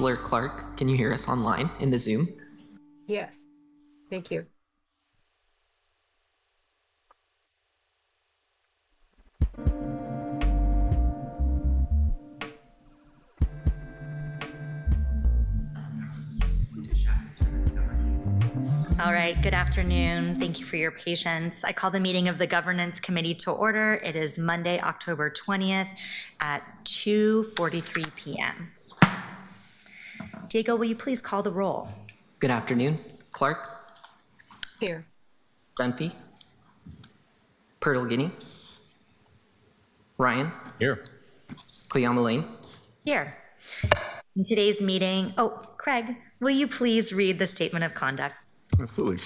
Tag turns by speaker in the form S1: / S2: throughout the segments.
S1: Blair Clark, can you hear us online in the Zoom?
S2: Yes, thank you.
S3: All right, good afternoon. Thank you for your patience. I call the meeting of the Governance Committee to order. It is Monday, October 20th at 2:43 p.m. Diego, will you please call the roll?
S1: Good afternoon. Clark,
S2: Here.
S1: Dunphy, Pirtle-Guinea, Ryan,
S4: Here.
S1: Koyama Lane.
S3: Here. In today's meeting, Craig, will you please read the statement of conduct?
S5: Absolutely.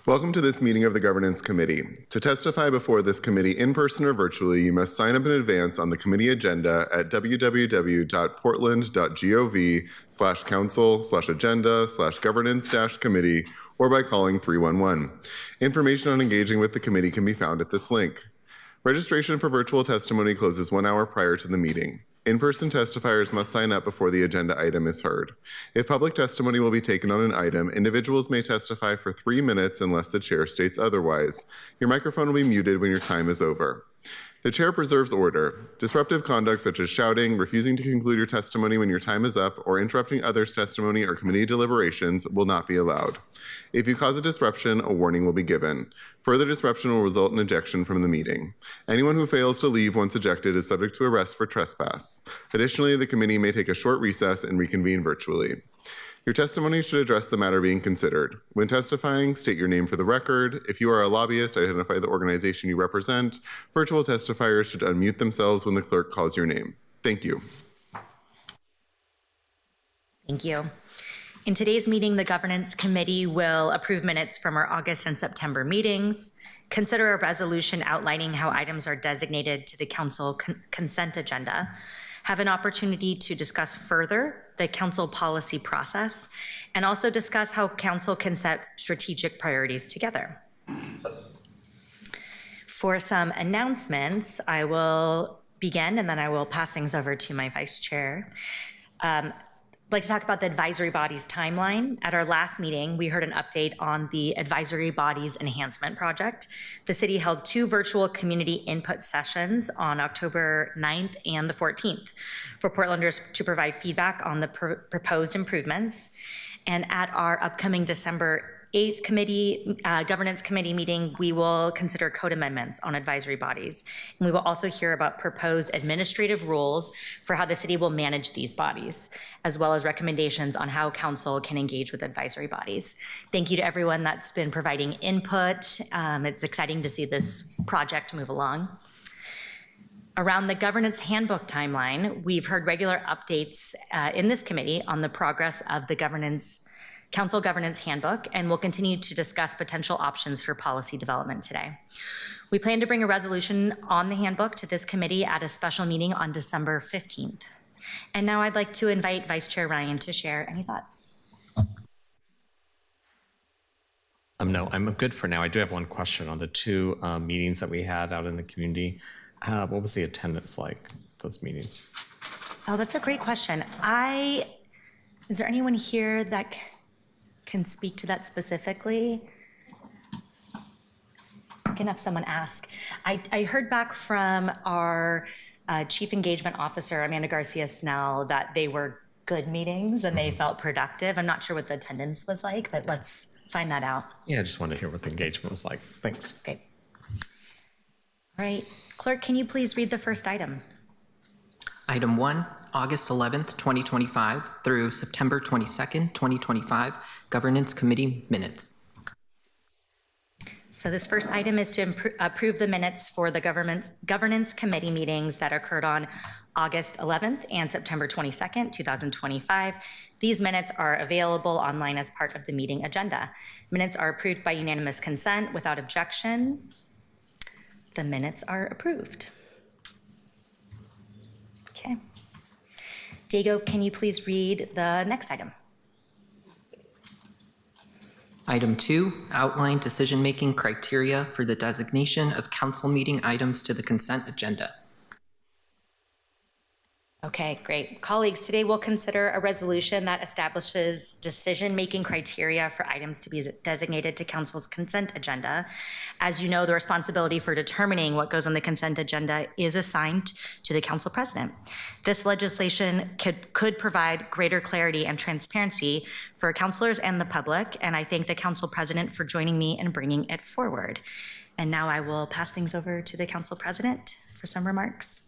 S5: Welcome to this meeting of the Governance Committee. To testify before this committee in person or virtually, you must sign up in advance on the committee agenda at www.portland.gov/council/agenda/governance-committee or by calling 311. Information on engaging with the committee can be found at this link. Registration for virtual testimony closes 1 hour prior to the meeting. In-person testifiers must sign up before the agenda item is heard. If public testimony will be taken on an item, individuals may testify for 3 minutes unless the chair states otherwise. Your microphone will be muted when your time is over. The chair preserves order. Disruptive conduct such as shouting, refusing to conclude your testimony when your time is up, or interrupting others' testimony or committee deliberations will not be allowed. If you cause a disruption, a warning will be given. Further disruption will result in ejection from the meeting. Anyone who fails to leave once ejected is subject to arrest for trespass. Additionally, the committee may take a short recess and reconvene virtually. Your testimony should address the matter being considered. When testifying, state your name for the record. If you are a lobbyist, identify the organization you represent. Virtual testifiers should unmute themselves when the clerk calls your name. Thank you.
S3: Thank you. In today's meeting, the Governance Committee will approve minutes from our August and September meetings, consider a resolution outlining how items are designated to the council consent agenda, have an opportunity to discuss further the council policy process, and also discuss how council can set strategic priorities together. For some announcements, I will begin and then I will pass things over to my vice chair. I'd like to talk about the advisory bodies timeline. At our last meeting, we heard an update on the advisory bodies enhancement project. The city held 2 virtual community input sessions on October 9th and the 14th for Portlanders to provide feedback on the proposed improvements. And at our upcoming December 8th Governance Committee meeting, we will consider code amendments on advisory bodies. And we will also hear about proposed administrative rules for how the city will manage these bodies, as well as recommendations on how council can engage with advisory bodies. Thank you to everyone that's been providing input. It's exciting to see this project move along. Around the governance handbook timeline, we've heard regular updates in this committee on the progress of the Council Governance Handbook, and we'll continue to discuss potential options for policy development today. We plan to bring a resolution on the handbook to this committee at a special meeting on December 15th. And now I'd like to invite Vice Chair Ryan to share any thoughts.
S4: No, I'm good for now. I do have one question on the 2 meetings that we had out in the community. What was the attendance like, those meetings?
S3: Oh, that's a great question. Is there anyone here that can speak to that specifically? I can have someone ask. I heard back from our Chief Engagement Officer, Amanda Garcia Snell, that they were good meetings and they felt productive. I'm not sure what the attendance was like, but let's find that out.
S4: Yeah, I just wanted to hear what the engagement was like. Thanks.
S3: Great. All right, Clerk, can you please read the first item?
S1: Item 1, August 11th, 2025 through September 22nd, 2025, Governance Committee minutes.
S3: So this first item is to approve the minutes for the Governance Committee meetings that occurred on August 11th and September 22nd, 2025. These minutes are available online as part of the meeting agenda. Minutes are approved by unanimous consent without objection. The minutes are approved. Okay. Diego, can you please read the next item?
S1: Item 2, outline decision-making criteria for the designation of council meeting items to the consent agenda.
S3: Okay, great. Colleagues, today we'll consider a resolution that establishes decision-making criteria for items to be designated to council's consent agenda. As you know, the responsibility for determining what goes on the consent agenda is assigned to the council president. This legislation could provide greater clarity and transparency for councilors and the public, and I thank the council president for joining me in bringing it forward. And now I will pass things over to the council president for some remarks.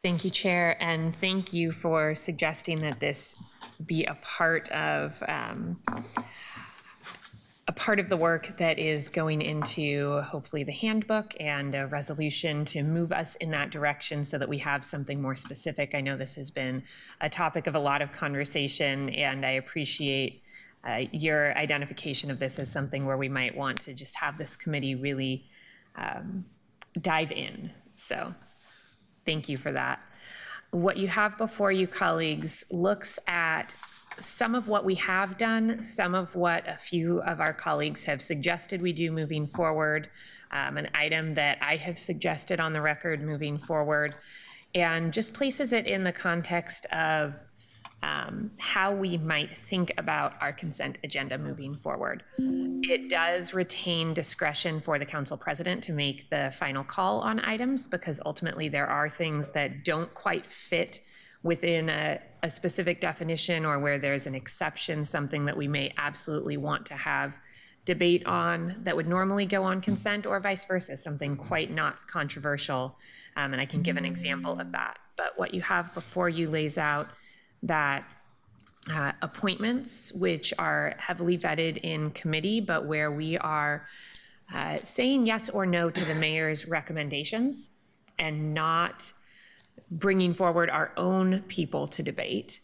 S6: Thank you, Chair, and thank you for suggesting that this be a part of the work that is going into hopefully the handbook and a resolution to move us in that direction so that we have something more specific. I know this has been a topic of a lot of conversation, and I appreciate your identification of this as something where we might want to just have this committee really dive in. So thank you for that. What you have before you, colleagues, looks at some of what we have done, some of what a few of our colleagues have suggested we do moving forward, an item that I have suggested on the record moving forward, and just places it in the context of how we might think about our consent agenda moving forward. It does retain discretion for the council president to make the final call on items, because ultimately there are things that don't quite fit within a specific definition, or where there's an exception, something that we may absolutely want to have debate on that would normally go on consent, or vice versa, something quite not controversial. And I can give an example of that. But what you have before you lays out that appointments, which are heavily vetted in committee, but where we are saying yes or no to the mayor's recommendations and not bringing forward our own people to debate,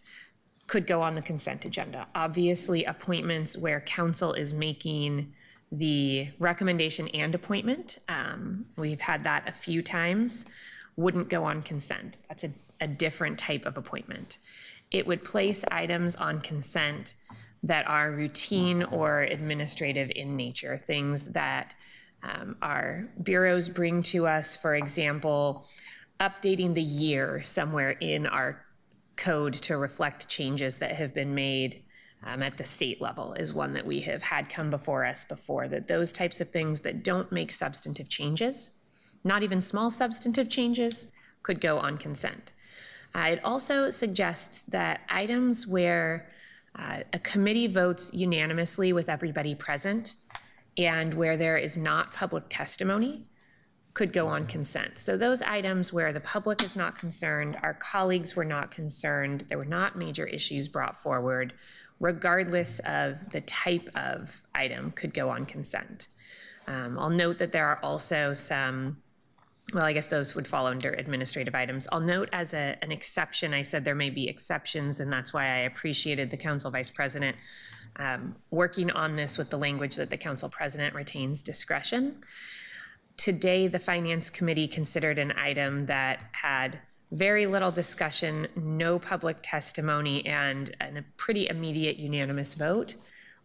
S6: could go on the consent agenda. Obviously, appointments where council is making the recommendation and appointment, we've had that a few times, wouldn't go on consent. That's a different type of appointment. It would place items on consent that are routine or administrative in nature, things that our bureaus bring to us, for example, updating the year somewhere in our code to reflect changes that have been made at the state level is one that we have had come before us before, that those types of things that don't make substantive changes, not even small substantive changes, could go on consent. It also suggests that items where a committee votes unanimously with everybody present and where there is not public testimony could go on consent. So those items where the public is not concerned, our colleagues were not concerned, there were not major issues brought forward, regardless of the type of item, could go on consent. I'll note that there are also some, well, I guess those would fall under administrative items. I'll note as an exception, I said there may be exceptions, and that's why I appreciated the council vice president working on this with the language that the council president retains discretion. Today, the Finance Committee considered an item that had very little discussion, no public testimony, and a pretty immediate unanimous vote.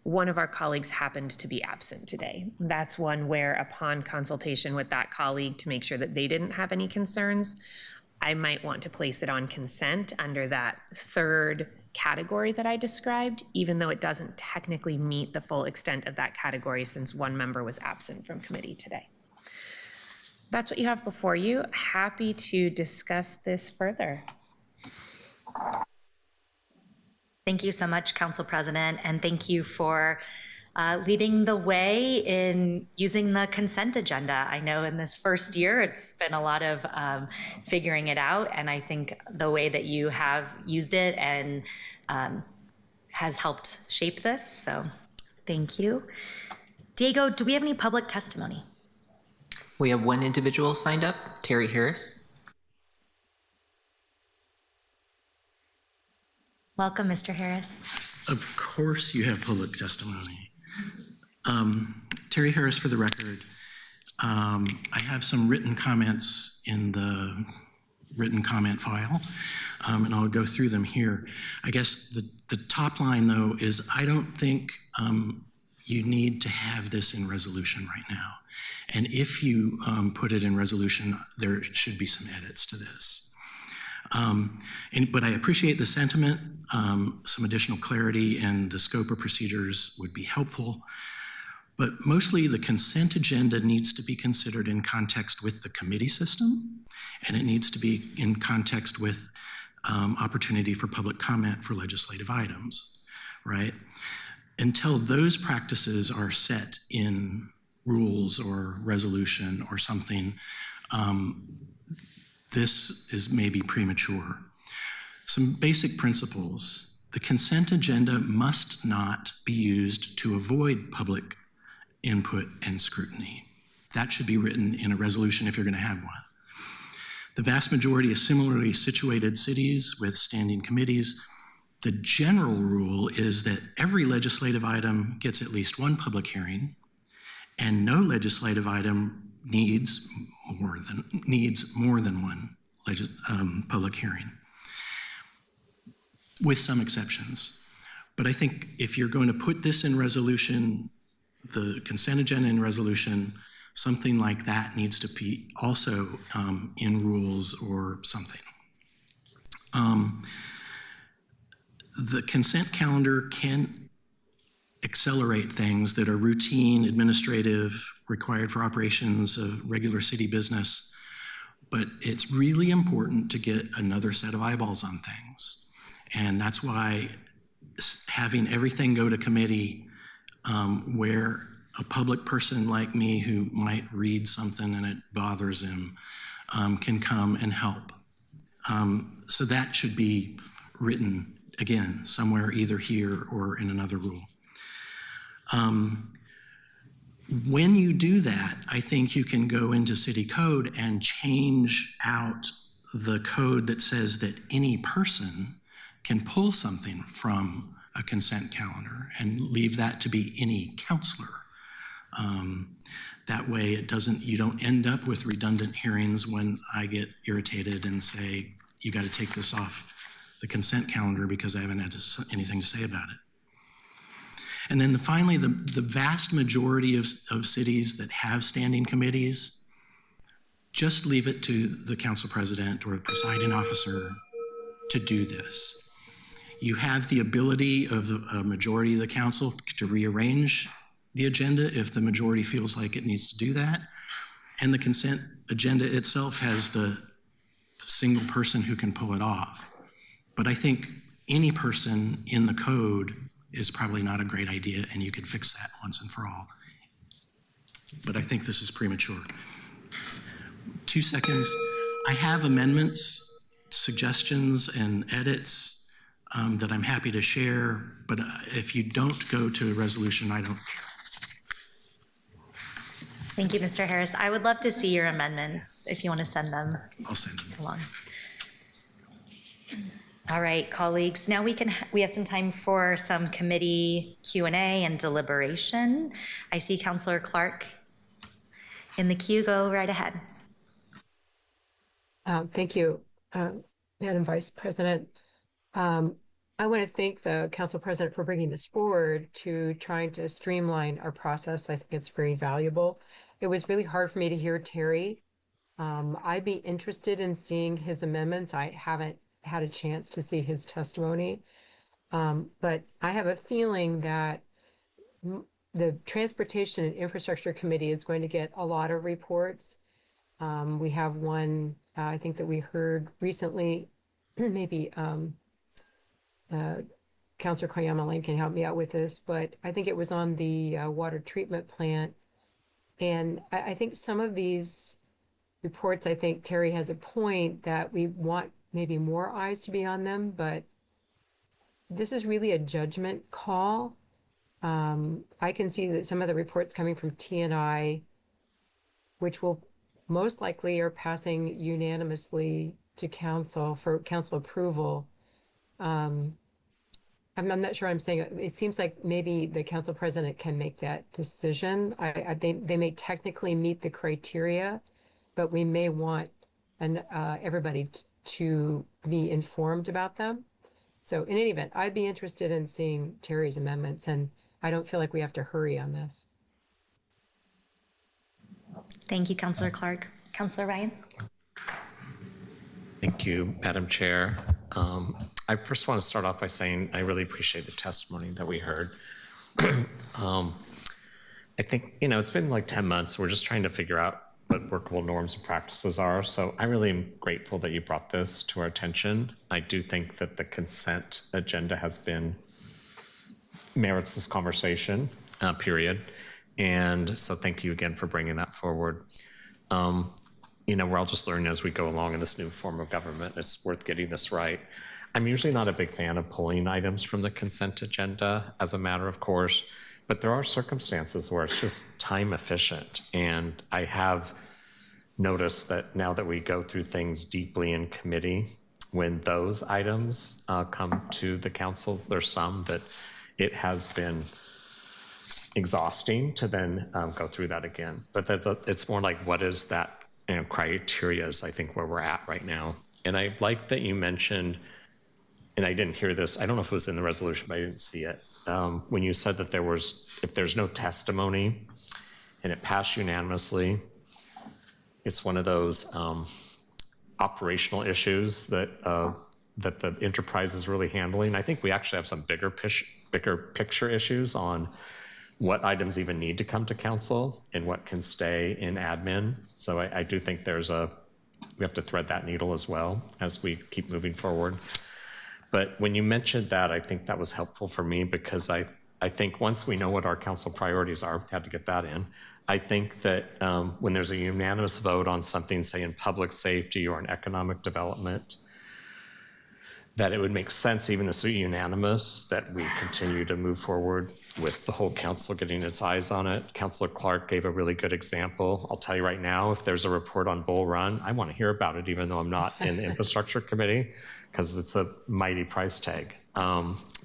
S6: One of our colleagues happened to be absent today. That's one where, upon consultation with that colleague to make sure that they didn't have any concerns, I might want to place it on consent under that third category that I described, even though it doesn't technically meet the full extent of that category since one member was absent from committee today. That's what you have before you. Happy to discuss this further.
S3: Thank you so much, Council President, and thank you for leading the way in using the consent agenda. I know in this first year, it's been a lot of figuring it out, and I think the way that you have used it and has helped shape this, so thank you. Diego, do we have any public testimony?
S1: We have one individual signed up, Terry Harris.
S3: Welcome, Mr. Harris.
S7: Of course you have public testimony. Terry Harris for the record. I have some written comments in the written comment file, and I'll go through them here. I guess the top line, though, is I don't think you need to have this in resolution right now. And if you put it in resolution, there should be some edits to this. But I appreciate the sentiment. Some additional clarity and the scope of procedures would be helpful. But mostly the consent agenda needs to be considered in context with the committee system, and it needs to be in context with opportunity for public comment for legislative items, right? Until those practices are set in rules or resolution or something, this is maybe premature. Some basic principles. The consent agenda must not be used to avoid public input and scrutiny. That should be written in a resolution if you're going to have one. The vast majority of similarly situated cities with standing committees, the general rule is that every legislative item gets at least one public hearing, and no legislative item needs more than one public hearing, with some exceptions. But I think if you're going to put this in resolution, the consent agenda in resolution, something like that needs to be also in rules or something. The consent calendar can accelerate things that are routine, administrative, required for operations of regular city business, but it's really important to get another set of eyeballs on things. And that's why having everything go to committee where a public person like me who might read something and it bothers him can come and help. So that should be written, again, somewhere either here or in another rule. When you do that, I think you can go into city code and change out the code that says that any person can pull something from a consent calendar and leave that to be any counselor. That way you don't end up with redundant hearings when I get irritated and say, you got to take this off the consent calendar because I haven't had anything to say about it. And then finally, the vast majority of cities that have standing committees, just leave it to the council president or presiding officer to do this. You have the ability of a majority of the council to rearrange the agenda if the majority feels like it needs to do that. And the consent agenda itself has the single person who can pull it off. But I think any person in the code is probably not a great idea, and you could fix that once and for all. But I think this is premature. 2 seconds. I have amendments, suggestions, and edits that I'm happy to share, but if you don't go to a resolution, I don't care.
S3: Thank you, Mr. Harris. I would love to see your amendments if you want to send them
S7: I'll send them.
S3: along. All right, colleagues, now we have some time for some committee Q&A and deliberation. I see Councilor Clark in the queue. Go right ahead.
S2: Thank you, Madam Vice President. I want to thank the Council President for bringing this forward to trying to streamline our process. I think it's very valuable. It was really hard for me to hear Terry. I'd be interested in seeing his amendments. I haven't had a chance to see his testimony, but I have a feeling that the Transportation and Infrastructure Committee is going to get a lot of reports. We have one, I think that we heard recently, maybe Councilor Koyama Lane can help me out with this, but I think it was on the water treatment plant. And I think some of these reports, I think Terry has a point that we want maybe more eyes to be on them, but this is really a judgment call. I can see that some of the reports coming from TNI, which will most likely are passing unanimously to council for council approval. I'm not sure I'm saying it seems like maybe the council president can make that decision. I think they may technically meet the criteria, but we may want everybody to be informed about them. So in any event, I'd be interested in seeing Terry's amendments, and I don't feel like we have to hurry on this.
S3: Thank you, Councilor Clark. Councilor Ryan?
S4: Thank you, Madam Chair. I first want to start off by saying I really appreciate the testimony that we heard. I think, it's been like 10 months. We're just trying to figure out what workable norms and practices are. So I really am grateful that you brought this to our attention. I do think that the consent agenda merits this conversation, period. And so thank you again for bringing that forward. We're all just learning as we go along in this new form of government. It's worth getting this right. I'm usually not a big fan of pulling items from the consent agenda as a matter of course, but there are circumstances where it's just time efficient. And I have noticed that now that we go through things deeply in committee, when those items come to the council, there's some that it has been exhausting to then go through that again. But it's more like, what is that criteria is, I think, where we're at right now. And I like that you mentioned, and I didn't hear this, I don't know if it was in the resolution, but I didn't see it. When you said that if there's no testimony and it passed unanimously, it's one of those operational issues that the enterprise is really handling. I think we actually have some bigger picture issues on what items even need to come to council and what can stay in admin. So I do think we have to thread that needle as well as we keep moving forward. But when you mentioned that, I think that was helpful for me because I think once we know what our council priorities are, had to get that in. I think that when there's a unanimous vote on something, say in public safety or in economic development, that it would make sense, even if it's unanimous, that we continue to move forward with the whole council getting its eyes on it. Councilor Clark gave a really good example. I'll tell you right now, if there's a report on Bull Run, I want to hear about it, even though I'm not in the infrastructure committee, because it's a mighty price tag,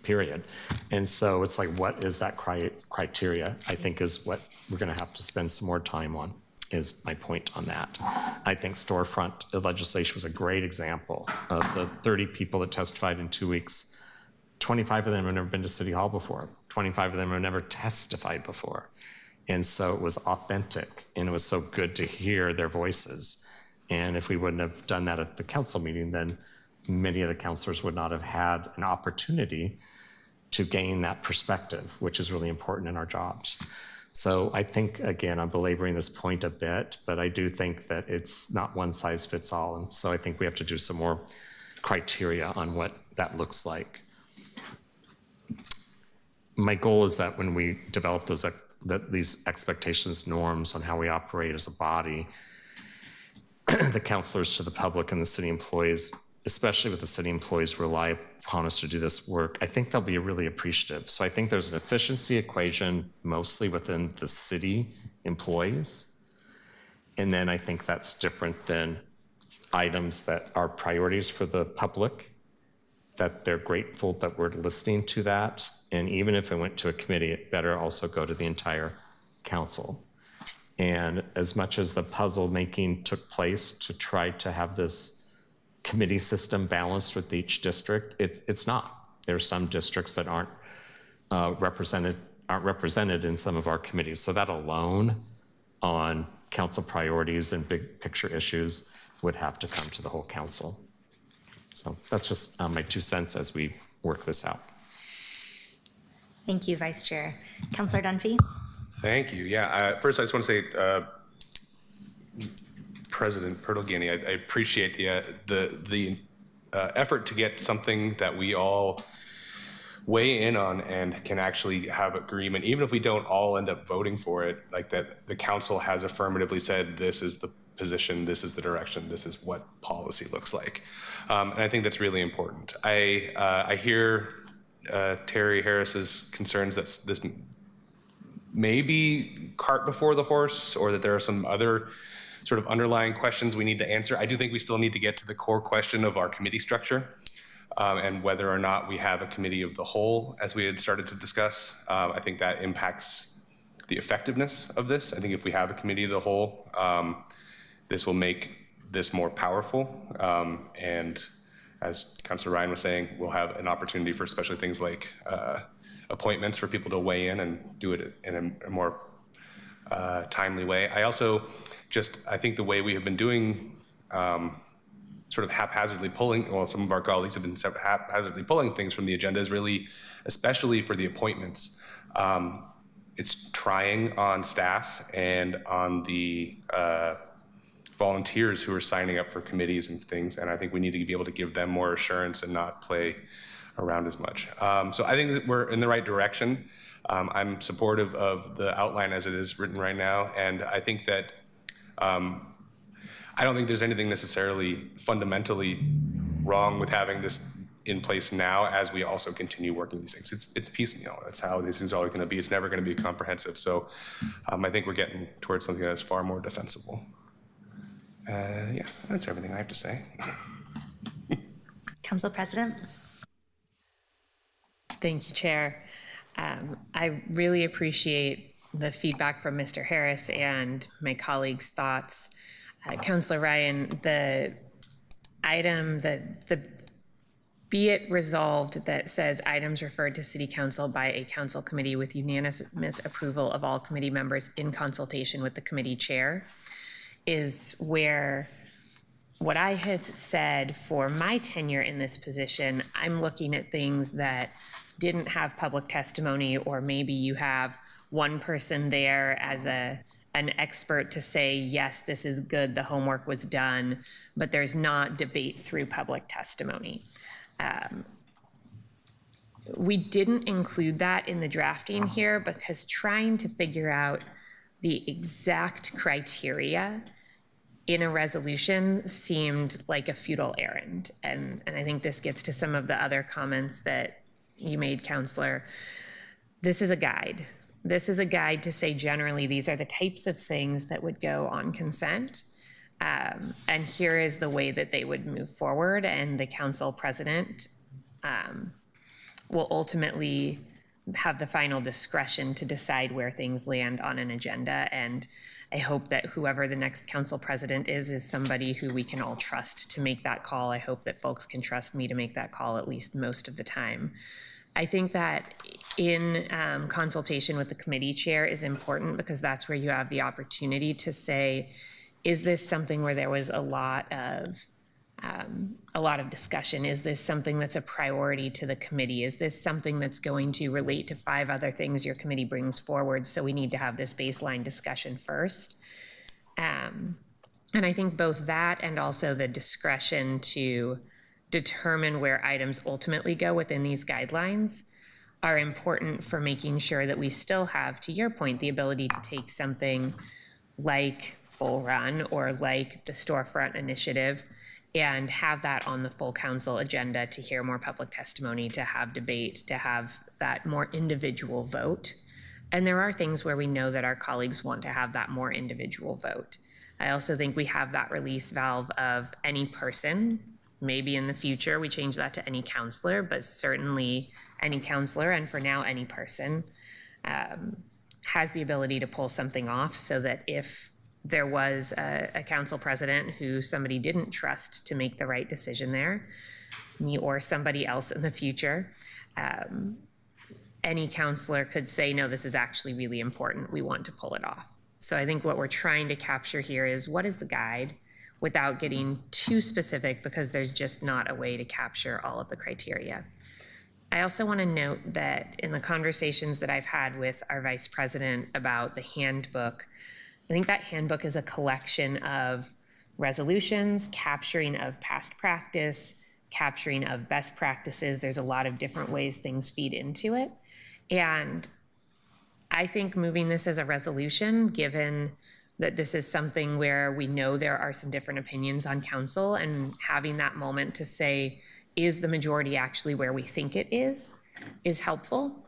S4: period. And so it's like, what is that criteria, I think is what we're going to have to spend some more time on, is my point on that. I think storefront legislation was a great example of the 30 people that testified in 2 weeks. 25 of them have never been to City Hall before. 25 of them have never testified before. And so it was authentic, and it was so good to hear their voices. And if we wouldn't have done that at the council meeting, then many of the councilors would not have had an opportunity to gain that perspective, which is really important in our jobs. So I think, again, I'm belaboring this point a bit, but I do think that it's not one size fits all. And so I think we have to do some more criteria on what that looks like. My goal is that when we develop these expectations, norms on how we operate as a body, the councilors to the public and the city employees, especially with the city employees rely upon us to do this work, I think they'll be really appreciative. So I think there's an efficiency equation mostly within the city employees. And then I think that's different than items that are priorities for the public, that they're grateful that we're listening to that. And even if it went to a committee, it better also go to the entire council. And as much as the puzzle making took place to try to have this committee system balanced with each district, it's not. There's some districts that aren't represented in some of our committees. So that alone on council priorities and big picture issues would have to come to the whole council. So that's just my 2 cents as we work this out.
S3: Thank you, Vice Chair. Councilor Dunphy?
S8: Thank you. Yeah, first I just want to say, President Pertolgini, I appreciate the effort to get something that we all weigh in on and can actually have agreement, even if we don't all end up voting for it, like that the council has affirmatively said, this is the position, this is the direction, this is what policy looks like. And I think that's really important. I hear Terry Harris's concerns that this may be cart before the horse, or that there are some other sort of underlying questions we need to answer. I do think we still need to get to the core question of our committee structure and whether or not we have a committee of the whole, as we had started to discuss. I think that impacts the effectiveness of this. I think if we have a committee of the whole, this will make this more powerful. And as Councilor Ryan was saying, we'll have an opportunity for especially things like appointments for people to weigh in and do it in a more timely way. I think the way we have been doing sort of haphazardly pulling, well, some of our colleagues have been haphazardly pulling things from the agenda is really, especially for the appointments, it's trying on staff and on the volunteers who are signing up for committees and things. And I think we need to be able to give them more assurance and not play around as much. So I think that we're in the right direction. I'm supportive of the outline as it is written right now. And I think that I don't think there's anything necessarily fundamentally wrong with having this in place now as we also continue working these things. It's piecemeal. That's how these things are always going to be. It's never going to be comprehensive. So I think we're getting towards something that's far more defensible. Yeah, that's everything I have to say.
S3: Council President?
S6: Thank you, Chair. I really appreciate the feedback from Mr. Harris and my colleagues' thoughts. Councilor Ryan, the item, the be it resolved that says items referred to City Council by a council committee with unanimous approval of all committee members in consultation with the committee chair is where what I have said for my tenure in this position, I'm looking at things that didn't have public testimony, or maybe you have one person there as an expert to say, yes, this is good, the homework was done, but there's not debate through public testimony. We didn't include that in the drafting here because trying to figure out the exact criteria in a resolution seemed like a futile errand. And I think this gets to some of the other comments that you made, Councillor. This is a guide. This is a guide to say generally these are the types of things that would go on consent. And here is the way that they would move forward, and the council president will ultimately have the final discretion to decide where things land on an agenda. And I hope that whoever the next council president is somebody who we can all trust to make that call. I hope that folks can trust me to make that call at least most of the time. I think that in consultation with the committee chair is important because that's where you have the opportunity to say, is this something where there was a lot of discussion? Is this something that's a priority to the committee? Is this something that's going to relate to 5 other things your committee brings forward? So we need to have this baseline discussion first. And I think both that and also the discretion to determine where items ultimately go within these guidelines are important for making sure that we still have, to your point, the ability to take something like Bull Run or like the storefront initiative and have that on the full council agenda to hear more public testimony, to have debate, to have that more individual vote. And there are things where we know that our colleagues want to have that more individual vote. I also think we have that release valve of any person. Maybe in the future we change that to any counselor, but certainly any counselor, and for now any person, has the ability to pull something off, so that if there was a council president who somebody didn't trust to make the right decision there, me or somebody else in the future, any counselor could say, no, this is actually really important, we want to pull it off. So I think what we're trying to capture here is what is the guide, without getting too specific, because there's just not a way to capture all of the criteria. I also want to note that in the conversations that I've had with our vice president about the handbook, I think that handbook is a collection of resolutions, capturing of past practice, capturing of best practices. There's a lot of different ways things feed into it. And I think moving this as a resolution, given that this is something where we know there are some different opinions on council, and having that moment to say, is the majority actually where we think it is helpful.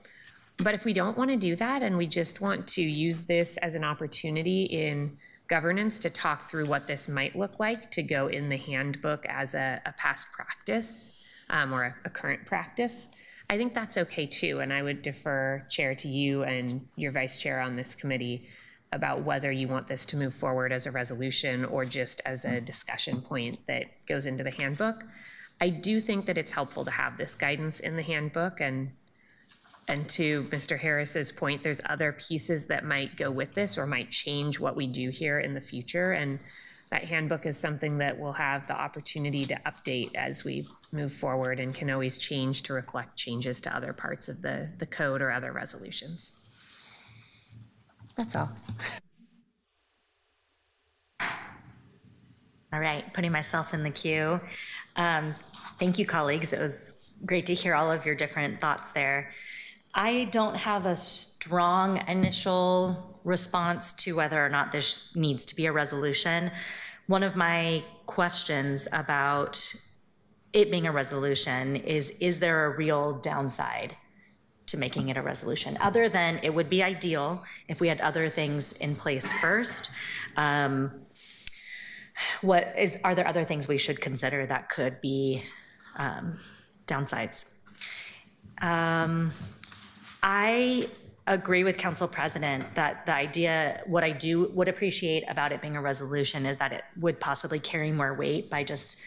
S6: But if we don't want to do that and we just want to use this as an opportunity in governance to talk through what this might look like to go in the handbook as a past practice or a current practice, I think that's okay too. And I would defer, Chair, to you and your vice chair on this committee about whether you want this to move forward as a resolution or just as a discussion point that goes into the handbook. I do think that it's helpful to have this guidance in the handbook, and to Mr. Harris's point, there's other pieces that might go with this or might change what we do here in the future. And that handbook is something that we'll have the opportunity to update as we move forward and can always change to reflect changes to other parts of the code or other resolutions. That's all.
S3: All right, putting myself in the queue. Thank you, colleagues. It was great to hear all of your different thoughts there. I don't have a strong initial response to whether or not this needs to be a resolution. One of my questions about it being a resolution is there a real downside to making it a resolution? Other than it would be ideal if we had other things in place first. Are there other things we should consider that could be downsides? I agree with Council President that the idea, what I would appreciate about it being a resolution is that it would possibly carry more weight by just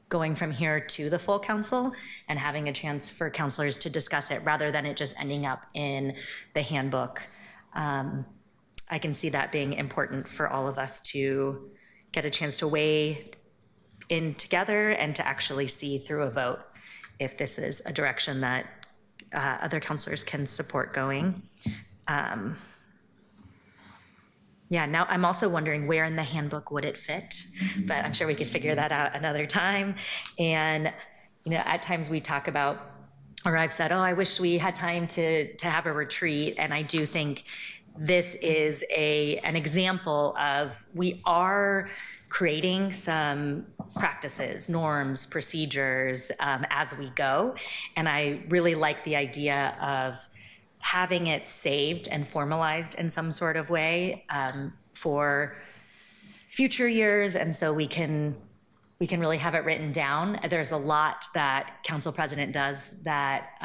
S3: going from here to the full council and having a chance for councilors to discuss it rather than it just ending up in the handbook. I can see that being important for all of us to get a chance to weigh in together and to actually see through a vote if this is a direction that other councilors can support going. Yeah, now I'm also wondering where in the handbook would it fit, but I'm sure we could figure that out another time. And, you know, at times we talk about, or I've said, oh, I wish we had time to have a retreat. And I do think this is an example of we are creating some practices, norms, procedures as we go. And I really like the idea of having it saved and formalized in some sort of way for future years. And so we can really have it written down. There's a lot that Council President does that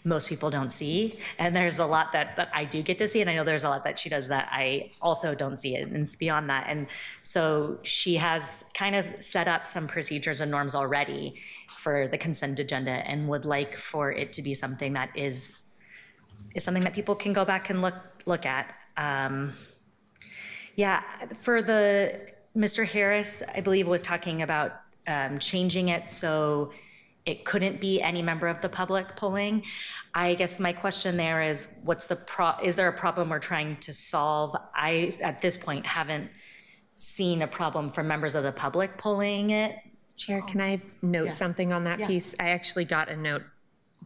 S3: most people don't see. And there's a lot that I do get to see. And I know there's a lot that she does that I also don't see it. And it's beyond that. And so she has kind of set up some procedures and norms already for the consent agenda and would like for it to be something that is something that people can go back and look at. Yeah, for Mr. Harris, I believe was talking about changing it so it couldn't be any member of the public polling. I guess my question there is, is there a problem we're trying to solve? I, at this point, haven't seen a problem for members of the public polling it.
S6: Chair, can I note something on that
S3: Yeah.
S6: piece? I actually got a note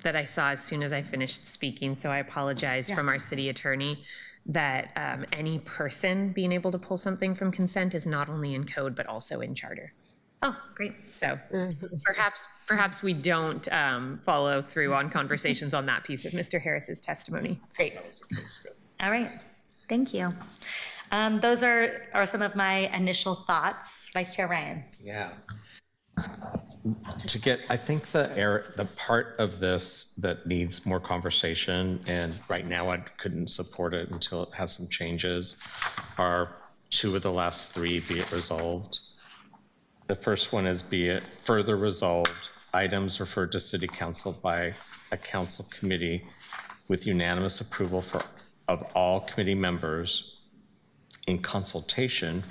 S6: that I saw as soon as I finished speaking, so I apologize from our city attorney that any person being able to pull something from consent is not only in code, but also in charter.
S3: Oh, great.
S6: So perhaps we don't follow through on conversations on that piece of Mr. Harris's testimony.
S3: Great. All right. Thank you. Those are some of my initial thoughts. Vice Chair Ryan.
S4: Yeah. I think the part of this that needs more conversation, and right now I couldn't support it until it has some changes, are two of the last three, be it resolved. The first one is be it further resolved, items referred to City Council by a council committee with unanimous approval of all committee members in consultation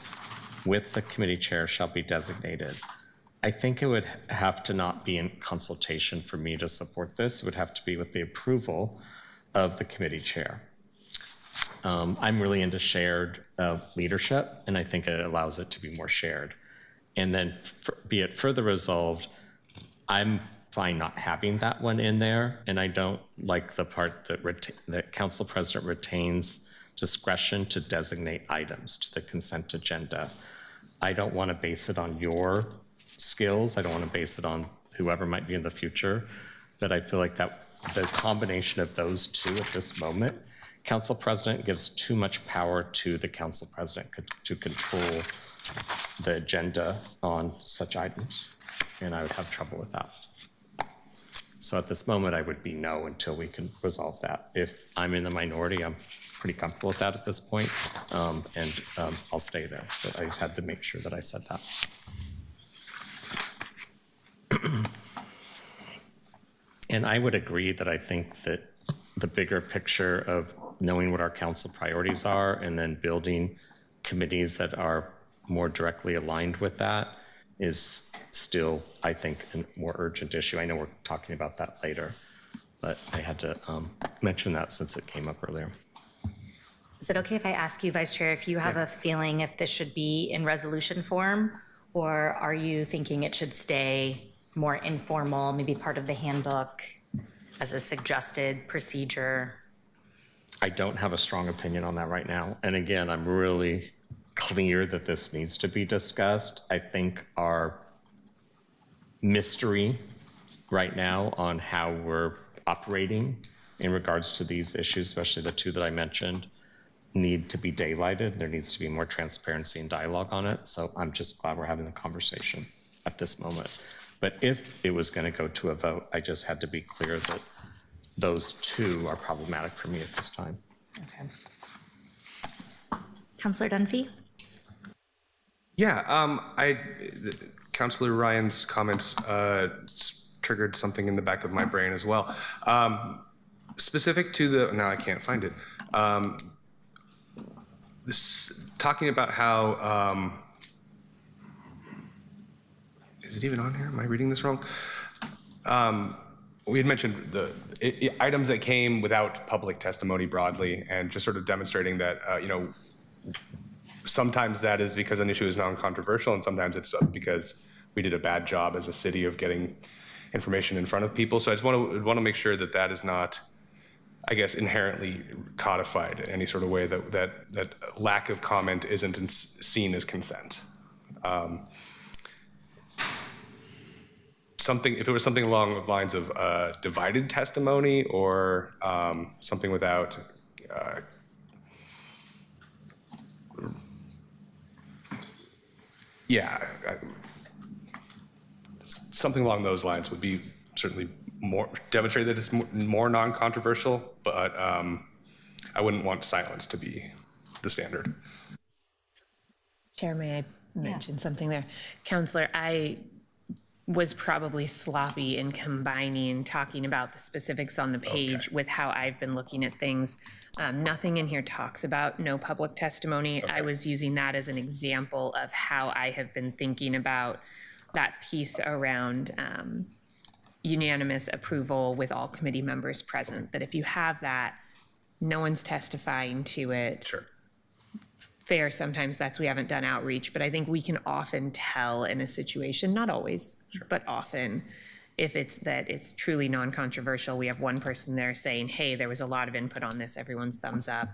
S4: with the committee chair shall be designated. I think it would have to not be in consultation for me to support this. It would have to be with the approval of the committee chair. I'm really into shared leadership, and I think it allows it to be more shared. And then be it further resolved, I'm fine not having that one in there, and I don't like the part that Council President retains discretion to designate items to the consent agenda. I don't want to base it on your skills. I don't want to base it on whoever might be in the future, but I feel like that the combination of those two at this moment, Council President gives too much power to the Council President to control the agenda on such items, and I would have trouble with that. So at this moment, I would be no until we can resolve that. If I'm in the minority, I'm pretty comfortable with that at this point, and I'll stay there, but I just had to make sure that I said that. And I would agree that I think that the bigger picture of knowing what our council priorities are and then building committees that are more directly aligned with that is still, I think, a more urgent issue. I know we're talking about that later, but I had to mention that since it came up earlier.
S3: Is it okay if I ask you, Vice Chair, if you have a feeling if this should be in resolution form, or are you thinking it should stay more informal, maybe part of the handbook as a suggested procedure?
S4: I don't have a strong opinion on that right now. And again, I'm really clear that this needs to be discussed. I think our mystery right now on how we're operating in regards to these issues, especially the two that I mentioned, need to be daylighted. There needs to be more transparency and dialogue on it. So I'm just glad we're having the conversation at this moment. But if it was going to go to a vote, I just had to be clear that those two are problematic for me at this time.
S3: Okay. Councillor Dunphy?
S8: Yeah, Councillor Ryan's comments triggered something in the back of my brain as well. Specific to the, now I can't find it. Talking about how, is it even on here? Am I reading this wrong? We had mentioned the items that came without public testimony broadly, and just sort of demonstrating that, sometimes that is because an issue is non-controversial, and sometimes it's because we did a bad job as a city of getting information in front of people. So I just want to make sure that that is not, I guess, inherently codified in any sort of way that lack of comment isn't seen as consent. If it was something along the lines of divided testimony or something without something along those lines would be certainly more demonstrate that it's more non-controversial, but I wouldn't want silence to be the standard.
S6: Chair, may I mention something there? Counselor, I was probably sloppy in talking about the specifics on the page with how I've been looking at things. Nothing in here talks about no public testimony. I was using that as an example of how I have been thinking about that piece around unanimous approval with all committee members present, that if you have that, no one's testifying to it.
S8: Sure.
S6: Fair, sometimes that's we haven't done outreach, but I think we can often tell in a situation, not always, but often, if it's that it's truly non-controversial. We have one person there saying, hey, there was a lot of input on this, everyone's thumbs up,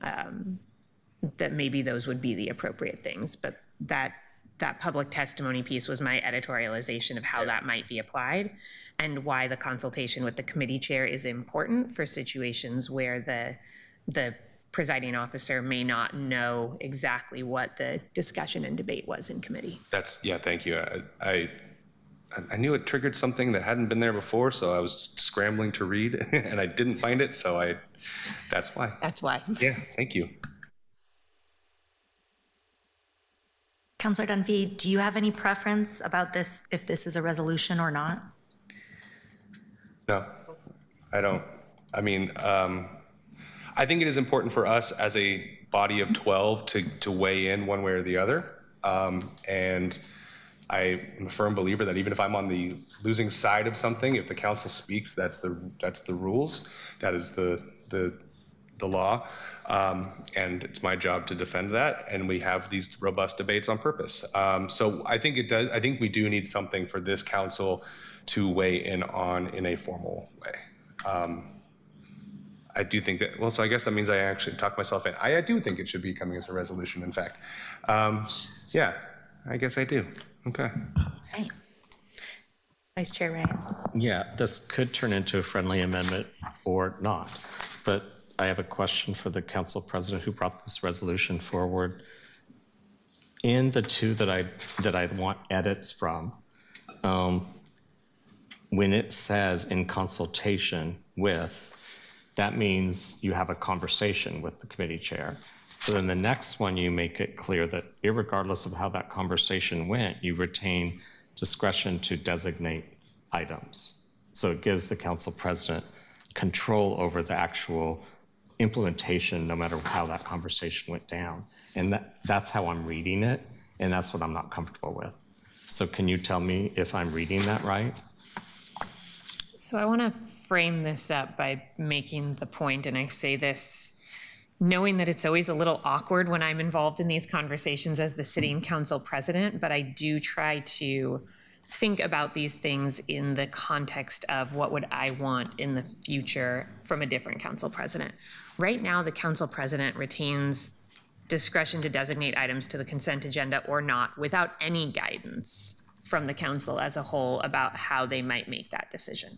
S6: that maybe those would be the appropriate things. But that public testimony piece was my editorialization of how that might be applied and why the consultation with the committee chair is important for situations where the presiding officer may not know exactly what the discussion and debate was in committee.
S8: Thank you. I knew it triggered something that hadn't been there before, so I was scrambling to read and I didn't find it, so that's why.
S6: That's why.
S8: Yeah, thank you.
S3: Councillor Dunphy, do you have any preference about this, if this is a resolution or not?
S8: No, I don't. I mean, I think it is important for us as a body of 12 to weigh in one way or the other. And I am a firm believer that even if I'm on the losing side of something, if the council speaks, that's the rules. That is the law. And it's my job to defend that. And we have these robust debates on purpose. So I think it does. I think we do need something for this council to weigh in on in a formal way. I do think that, well, so I guess that means I actually talked myself in. I do think it should be coming as a resolution, in fact. Yeah, I guess I do. Okay.
S3: Right. Vice Chair Ryan.
S4: Yeah, this could turn into a friendly amendment or not, but I have a question for the council president who brought this resolution forward. In the two that I want edits from, when it says in consultation with, that means you have a conversation with the committee chair. So then the next one, you make it clear that irregardless of how that conversation went, you retain discretion to designate items. So it gives the council president control over the actual implementation, no matter how that conversation went down. And that's how I'm reading it. And that's what I'm not comfortable with. So can you tell me if I'm reading that right?
S6: So I want to frame this up by making the point, and I say this knowing that it's always a little awkward when I'm involved in these conversations as the sitting council president, but I do try to think about these things in the context of what would I want in the future from a different council president. Right now, the council president retains discretion to designate items to the consent agenda or not without any guidance from the council as a whole about how they might make that decision.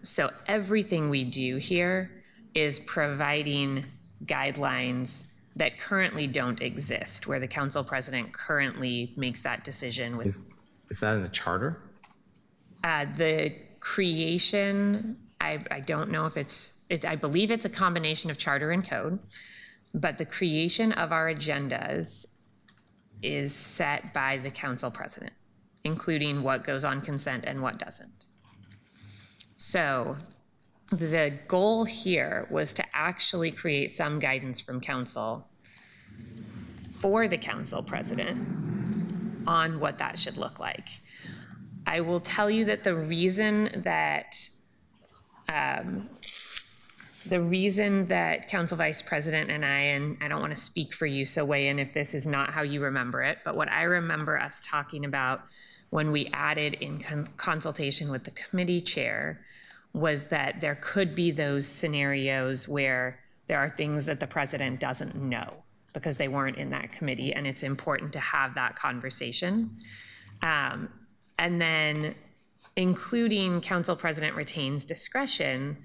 S6: So everything we do here is providing guidelines that currently don't exist, where the council president currently makes that decision with
S4: Is that in the charter?
S6: the creation. I don't know if I believe it's a combination of charter and code, but the creation of our agendas is set by the council president, including what goes on consent and what doesn't. So the goal here was to actually create some guidance from council for the council president on what that should look like. I will tell you that the reason that Council Vice President and I don't want to speak for you, so weigh in if this is not how you remember it, but what I remember us talking about when we added in consultation with the committee chair was that there could be those scenarios where there are things that the president doesn't know because they weren't in that committee, and it's important to have that conversation. And then including council president retains discretion,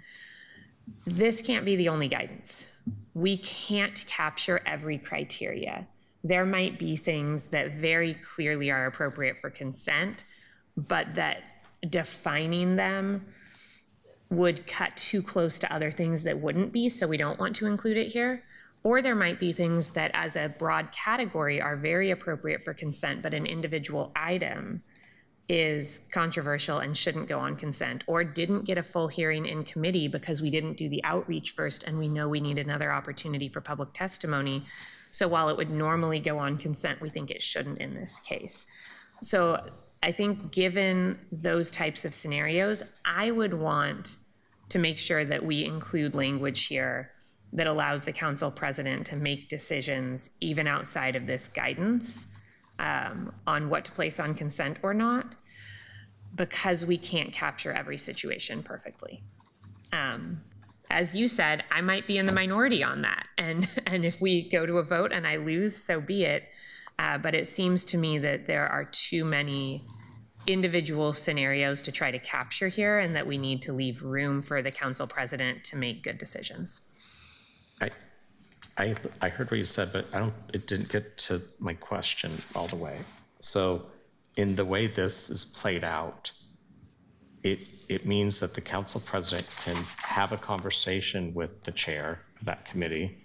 S6: this can't be the only guidance. We can't capture every criteria. There might be things that very clearly are appropriate for consent, but that defining them would cut too close to other things that wouldn't be, so we don't want to include it here. Or there might be things that as a broad category are very appropriate for consent, but an individual item is controversial and shouldn't go on consent, or didn't get a full hearing in committee because we didn't do the outreach first and we know we need another opportunity for public testimony. So while it would normally go on consent, we think it shouldn't in this case. So I think given those types of scenarios, I would want to make sure that we include language here that allows the council president to make decisions even outside of this guidance on what to place on consent or not, because we can't capture every situation perfectly. As you said, I might be in the minority on that. And if we go to a vote and I lose, so be it. But it seems to me that there are too many individual scenarios to try to capture here, and that we need to leave room for the council president to make good decisions.
S4: I heard what you said, but it didn't get to my question all the way. So in the way this is played out, it means that the council president can have a conversation with the chair of that committee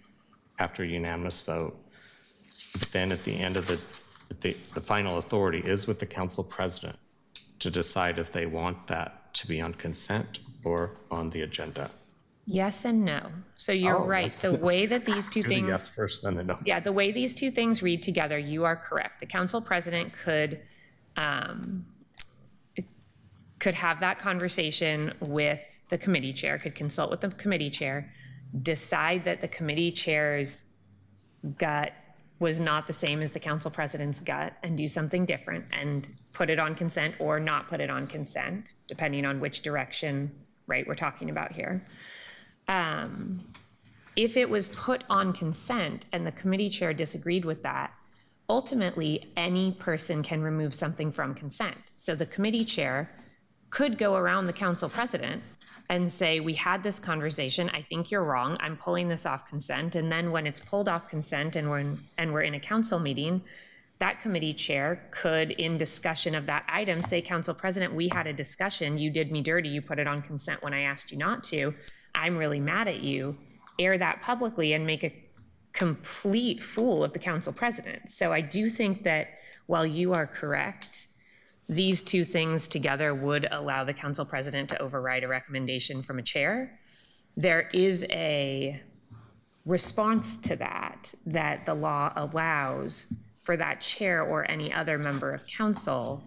S4: after a unanimous vote. But then at the end of the final authority is with the council president to decide if they want that to be on consent or on the agenda.
S6: Yes and no. So you're right.
S4: yes.
S6: The way that these two
S4: Do the
S6: things,
S4: yes first, then the no.
S6: yeah, the way these two things read together, you are correct. The council president could have that conversation with the committee chair, could consult with the committee chair, decide that the committee chair's gut was not the same as the council president's gut, and do something different and put it on consent or not put it on consent, depending on which direction, right, we're talking about here. If it was put on consent and the committee chair disagreed with that, ultimately any person can remove something from consent. So the committee chair could go around the council president and say, we had this conversation, I think you're wrong, I'm pulling this off consent. And then when it's pulled off consent and we're in a council meeting, that committee chair could, in discussion of that item, say, council president, we had a discussion, you did me dirty, you put it on consent when I asked you not to, I'm really mad at you, air that publicly and make a complete fool of the council president. So I do think that while you are correct, these two things together would allow the council president to override a recommendation from a chair. There is a response to that the law allows for that chair or any other member of council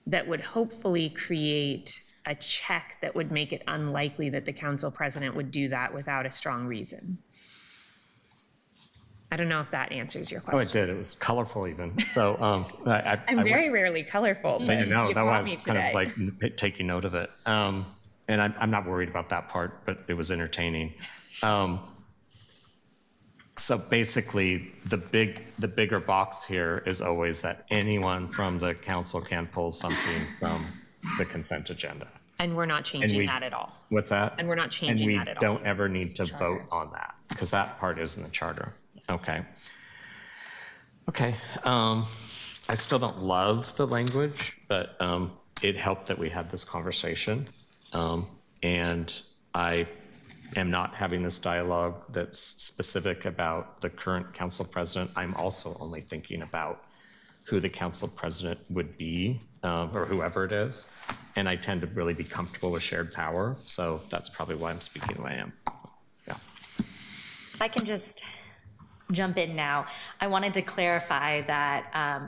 S6: that would hopefully create a check that would make it unlikely that the council president would do that without a strong reason. I don't know if that answers your
S4: Oh,
S6: question.
S4: it did. It was colorful even. So
S6: I'm very rarely colorful, but
S4: you know,
S6: you
S4: that
S6: caught me
S4: was kind of
S6: today.
S4: like taking note of it. And I'm not worried about that part, but it was entertaining. So basically, the bigger box here is always that anyone from the council can pull something from the consent agenda.
S6: And we're not changing that at all.
S4: What's that?
S6: And we're not changing that at all.
S4: And we don't ever need to vote on that, because that part is in the charter. Okay. Okay. I still don't love the language, but it helped that we had this conversation. And I am not having this dialogue that's specific about the current council president. I'm also only thinking about who the council president would be, or whoever it is. And I tend to really be comfortable with shared power. So that's probably why I'm speaking the way I am. Yeah.
S3: If I can just jump in now, I wanted to clarify that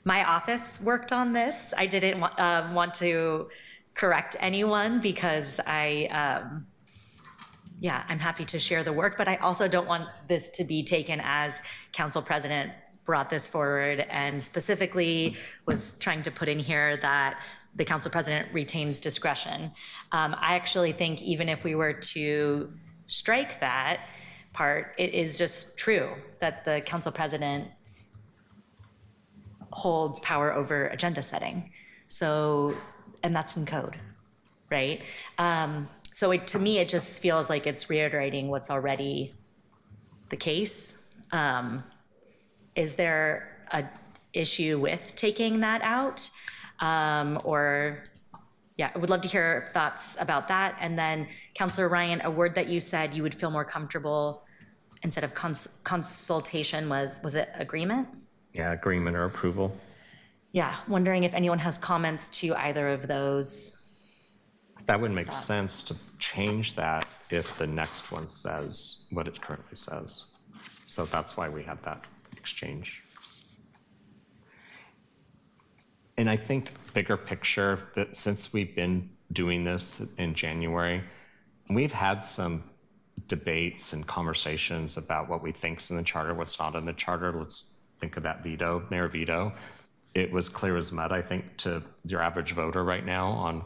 S3: my office worked on this. I didn't want to correct anyone because I'm happy to share the work, but I also don't want this to be taken as council president brought this forward and specifically was trying to put in here that the council president retains discretion. I actually think even if we were to strike that part, it is just true that the council president holds power over agenda setting. So, and that's in code, right? So to me, it just feels like it's reiterating what's already the case. Is there a issue with taking that out? Yeah, I would love to hear thoughts about that. And then Councilor Ryan, a word that you said you would feel more comfortable instead of consultation was it agreement?
S4: Yeah, agreement or approval.
S3: Yeah, wondering if anyone has comments to either of those.
S4: That would make sense to change that if the next one says what it currently says. So that's why we had that exchange. And I think bigger picture, that since we've been doing this in January, we've had some debates and conversations about what we think's in the charter, what's not in the charter. Let's think of that veto, mayor veto. It was clear as mud, I think, to your average voter right now on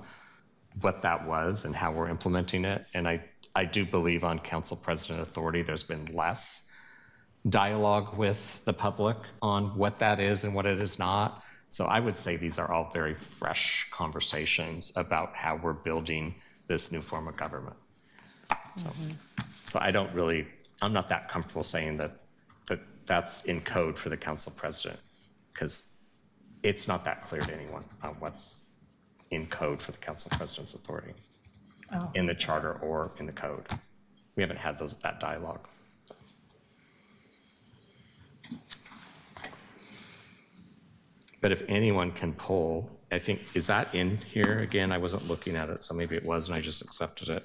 S4: what that was and how we're implementing it. And I do believe on council president authority, there's been less dialogue with the public on what that is and what it is not. So I would say these are all very fresh conversations about how we're building this new form of government. So I don't really, I'm not that comfortable saying that that's in code for the council president, because it's not that clear to anyone on what's in code for the council president's authority in the charter or in the code. We haven't had that dialogue. But if anyone can pull, I think, is that in here? Again, I wasn't looking at it, so maybe it was and I just accepted it.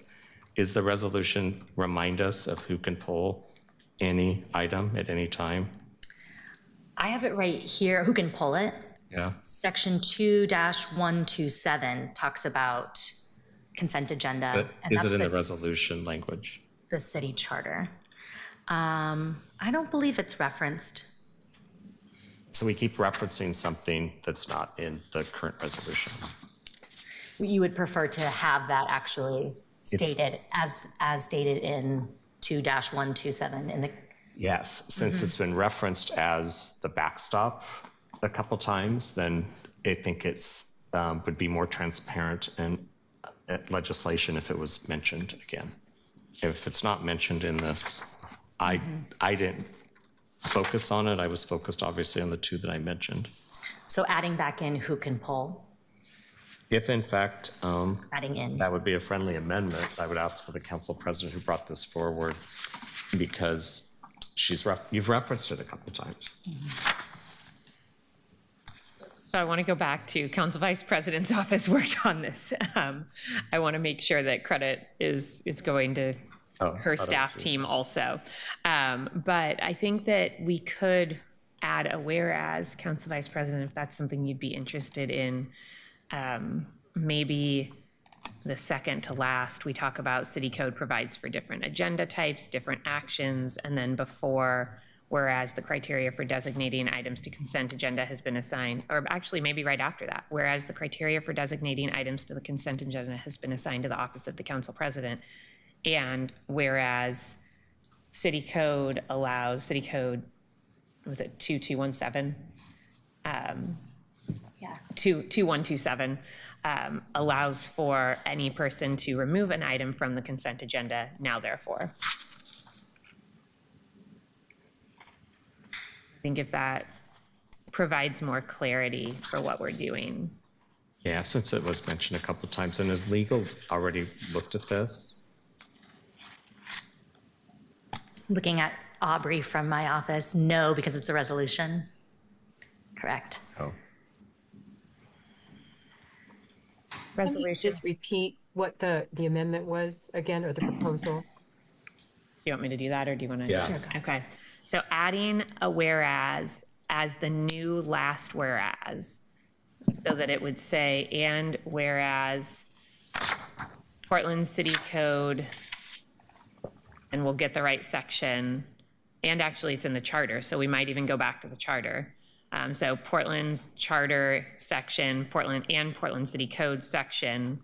S4: Is the resolution remind us of who can pull any item at any time?
S3: I have it right here. Who can pull it?
S4: Yeah.
S3: Section 2-127 talks about consent agenda.
S4: But
S3: and
S4: is it
S3: that's
S4: in the resolution language?
S3: The city charter. I don't believe it's referenced.
S4: So we keep referencing something that's not in the current resolution.
S3: You would prefer to have that actually stated as stated in 2-127 in the.
S4: Yes, since it's been referenced as the backstop a couple times, then I think it's would be more transparent in legislation if it was mentioned again. If it's not mentioned in this, I didn't focus on it. I was focused obviously on the two that I mentioned.
S3: So adding back in who can pull,
S4: If in fact
S3: adding in.
S4: that would be a friendly amendment, I would ask for the council president who brought this forward, because you've referenced it a couple times.
S6: So I want to go back to Council Vice President's office worked on this. I want to make sure that credit is going to her staff team also. But I think that we could add a whereas, Council Vice President, if that's something you'd be interested in. Maybe the second to last, we talk about city code provides for different agenda types, different actions, and then before, whereas the criteria for designating items to consent agenda has been assigned, or actually maybe right after that, whereas the criteria for designating items to the consent agenda has been assigned to the office of the council president, and whereas city code, was it 2217?
S3: Yeah.
S6: 2127 allows for any person to remove an item from the consent agenda, now therefore. I think if that provides more clarity for what we're doing.
S4: Yeah, since it was mentioned a couple of times, and has legal already looked at this?
S3: Looking at Aubrey from my office, no, because it's a resolution. Correct.
S4: Oh,
S2: Can you just repeat what the amendment was again, or the proposal?
S6: You want me to do that, or do you want to?
S8: Yeah.
S3: Sure, go.
S6: Okay, so adding a whereas as the new last whereas, so that it would say, and whereas Portland City Code, and we'll get the right section, and actually it's in the charter, so we might even go back to the charter. So Portland's charter section, Portland City Code section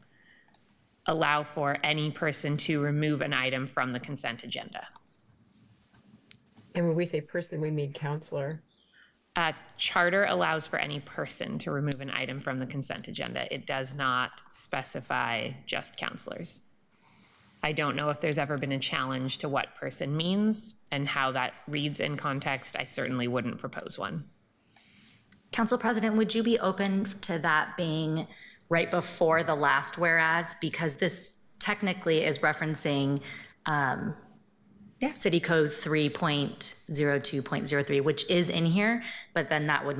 S6: allow for any person to remove an item from the consent agenda.
S2: And when we say person, we mean counselor.
S6: Charter allows for any person to remove an item from the consent agenda. It does not specify just counselors. I don't know if there's ever been a challenge to what person means and how that reads in context. I certainly wouldn't propose one.
S3: Council President, would you be open to that being right before the last whereas? Because this technically is referencing City Code 3.02.03, which is in here, but then that would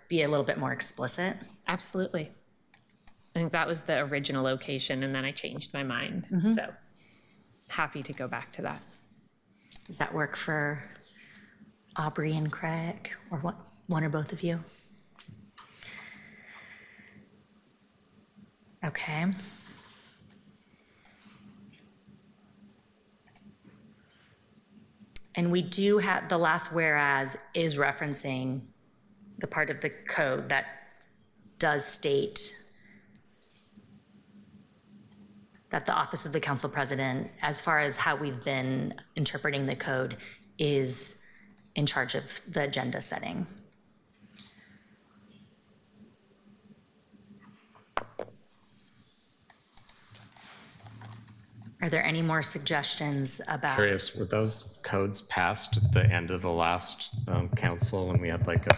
S3: be a little bit more explicit.
S6: Absolutely. I think that was the original location, and then I changed my mind. So happy to go back to that.
S3: Does that work for Aubrey and Craig, or what, one or both of you? Okay. And we do have, the last whereas is referencing the part of the code that does state that the office of the council president, as far as how we've been interpreting the code, is in charge of the agenda setting. Are there any more suggestions about?
S4: curious, were those codes passed at the end of the last council when we had like a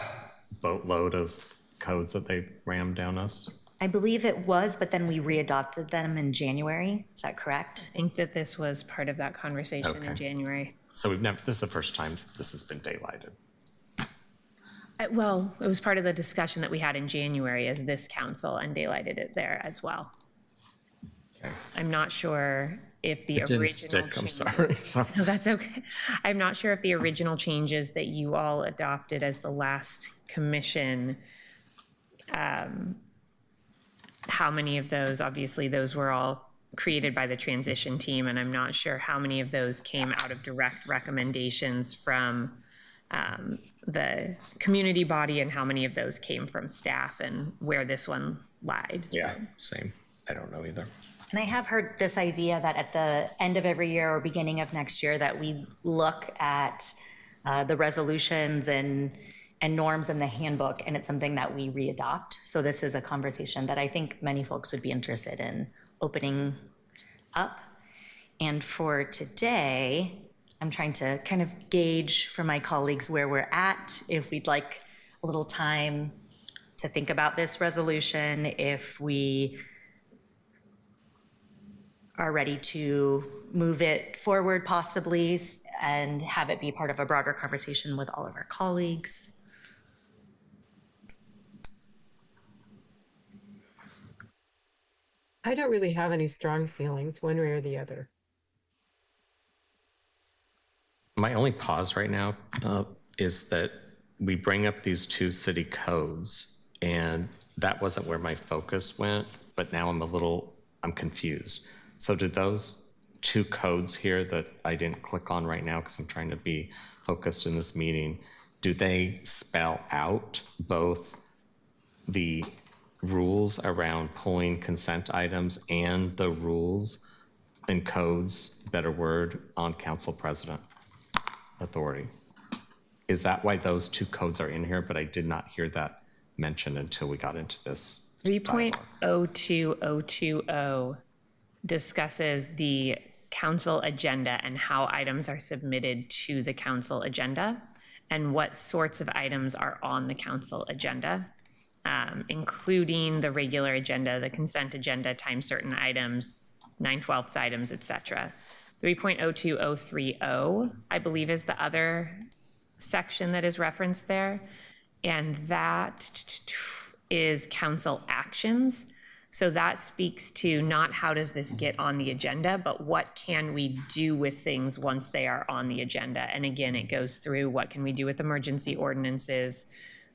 S4: boatload of codes that they rammed down us?
S3: I believe it was, but then we readopted them in January. Is that correct?
S6: I think that this was part of that conversation in
S4: Okay.
S6: January.
S4: So this is the first time this has been daylighted.
S6: Well, it was part of the discussion that we had in January as this council, and daylighted it there as well.
S4: Okay.
S6: I'm not sure if the
S4: It didn't
S6: original
S4: stick, I'm
S6: changes-
S4: sorry.
S6: No, that's okay. I'm not sure if the original changes that you all adopted as the last commission, how many of those, obviously those were all created by the transition team, and I'm not sure how many of those came out of direct recommendations from the community body and how many of those came from staff and where this one lied.
S4: Yeah, same. I don't know either.
S3: And I have heard this idea that at the end of every year or beginning of next year, that we look at the resolutions and norms in the handbook, and it's something that we readopt. So this is a conversation that I think many folks would be interested in opening up. And for today, I'm trying to kind of gauge for my colleagues where we're at, if we'd like a little time to think about this resolution, if we are ready to move it forward possibly and have it be part of a broader conversation with all of our colleagues.
S2: I don't really have any strong feelings one way or the other.
S4: My only pause right now is that we bring up these two city codes, and that wasn't where my focus went, but now I'm confused. So did those two codes here that I didn't click on right now because I'm trying to be focused in this meeting, do they spell out both the rules around pulling consent items and the rules and codes, better word, on council president authority? Is that why those two codes are in here? But I did not hear that mentioned until we got into this.
S6: 3.02020 discusses the council agenda and how items are submitted to the council agenda and what sorts of items are on the council agenda, including the regular agenda, the consent agenda, time certain items, 9/12 items, etc. 3.02030, I believe, is the other section that is referenced there. And that is council actions. So that speaks to not how does this get on the agenda, but what can we do with things once they are on the agenda. And again, it goes through what can we do with emergency ordinances,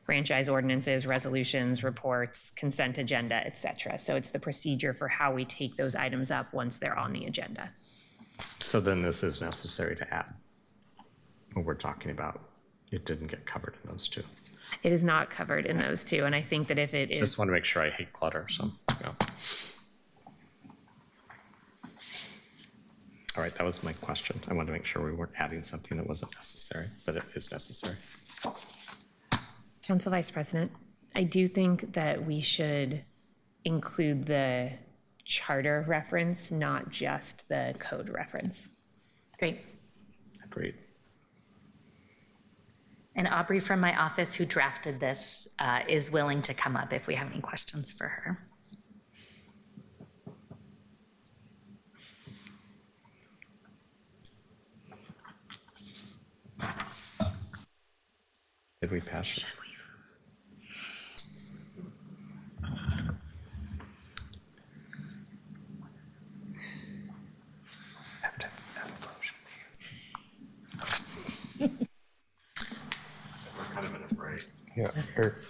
S6: franchise ordinances, resolutions, reports, consent agenda, etc. So it's the procedure for how we take those items up once they're on the agenda.
S4: So then this is necessary to add what we're talking about. It didn't get covered in those two.
S6: It is not covered in those two, and I think that if it is...
S4: Just want to make sure I hate clutter, so, yeah. All right, that was my question. I wanted to make sure we weren't adding something that wasn't necessary, but it is necessary.
S6: Council Vice President, I do think that we should include the charter reference, not just the code reference.
S3: Great.
S4: Agreed.
S3: And Aubrey from my office, who drafted this, is willing to come up if we have any questions for her.
S4: Did we pass it?
S8: Yeah,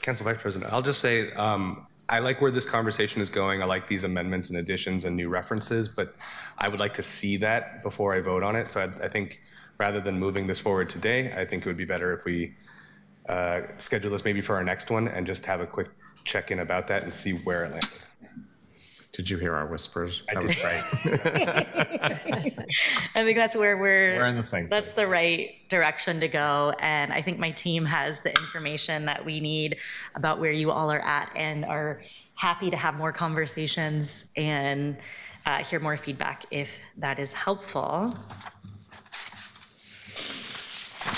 S8: Council Vice President, I'll just say, I like where this conversation is going. I like these amendments and additions and new references, but I would like to see that before I vote on it. So I think rather than moving this forward today, I think it would be better if we schedule this maybe for our next one and just have a quick check-in about that and see where it landed.
S4: Did you hear our whispers?
S8: I
S4: That
S8: did.
S4: was great.
S3: I think that's where
S4: We're in the same
S3: that's the right direction to go. And I think my team has the information that we need about where you all are at and are happy to have more conversations and hear more feedback if that is helpful.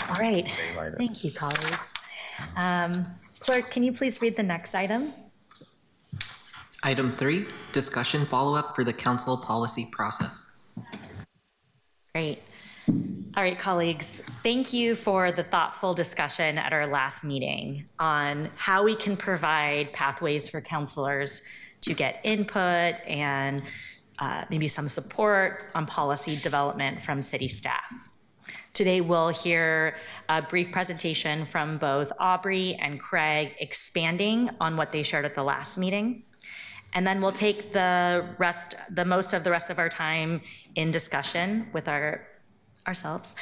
S3: All right. Thank you, colleagues. Clerk, can you please read the next item?
S1: Item 3, discussion follow-up for the council policy process.
S3: Great. All right, colleagues, thank you for the thoughtful discussion at our last meeting on how we can provide pathways for counselors to get input and maybe some support on policy development from city staff. Today, we'll hear a brief presentation from both Aubrey and Craig expanding on what they shared at the last meeting. And then we'll take the most of the rest of our time in discussion with ourselves.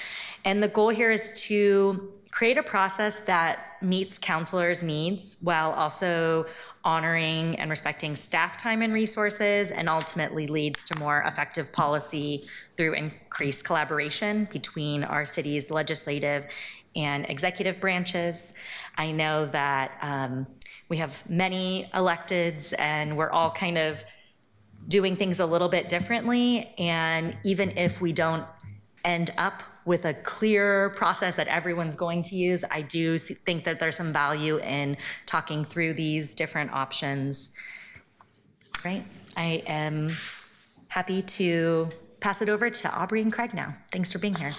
S3: And the goal here is to create a process that meets counselors' needs while also honoring and respecting staff time and resources, and ultimately leads to more effective policy through increased collaboration between our city's legislative and executive branches. I know that we have many electeds and we're all kind of doing things a little bit differently. And even if we don't end up with a clear process that everyone's going to use, I do think that there's some value in talking through these different options. Right? I am happy to pass it over to Aubrey and Craig now. Thanks for being here.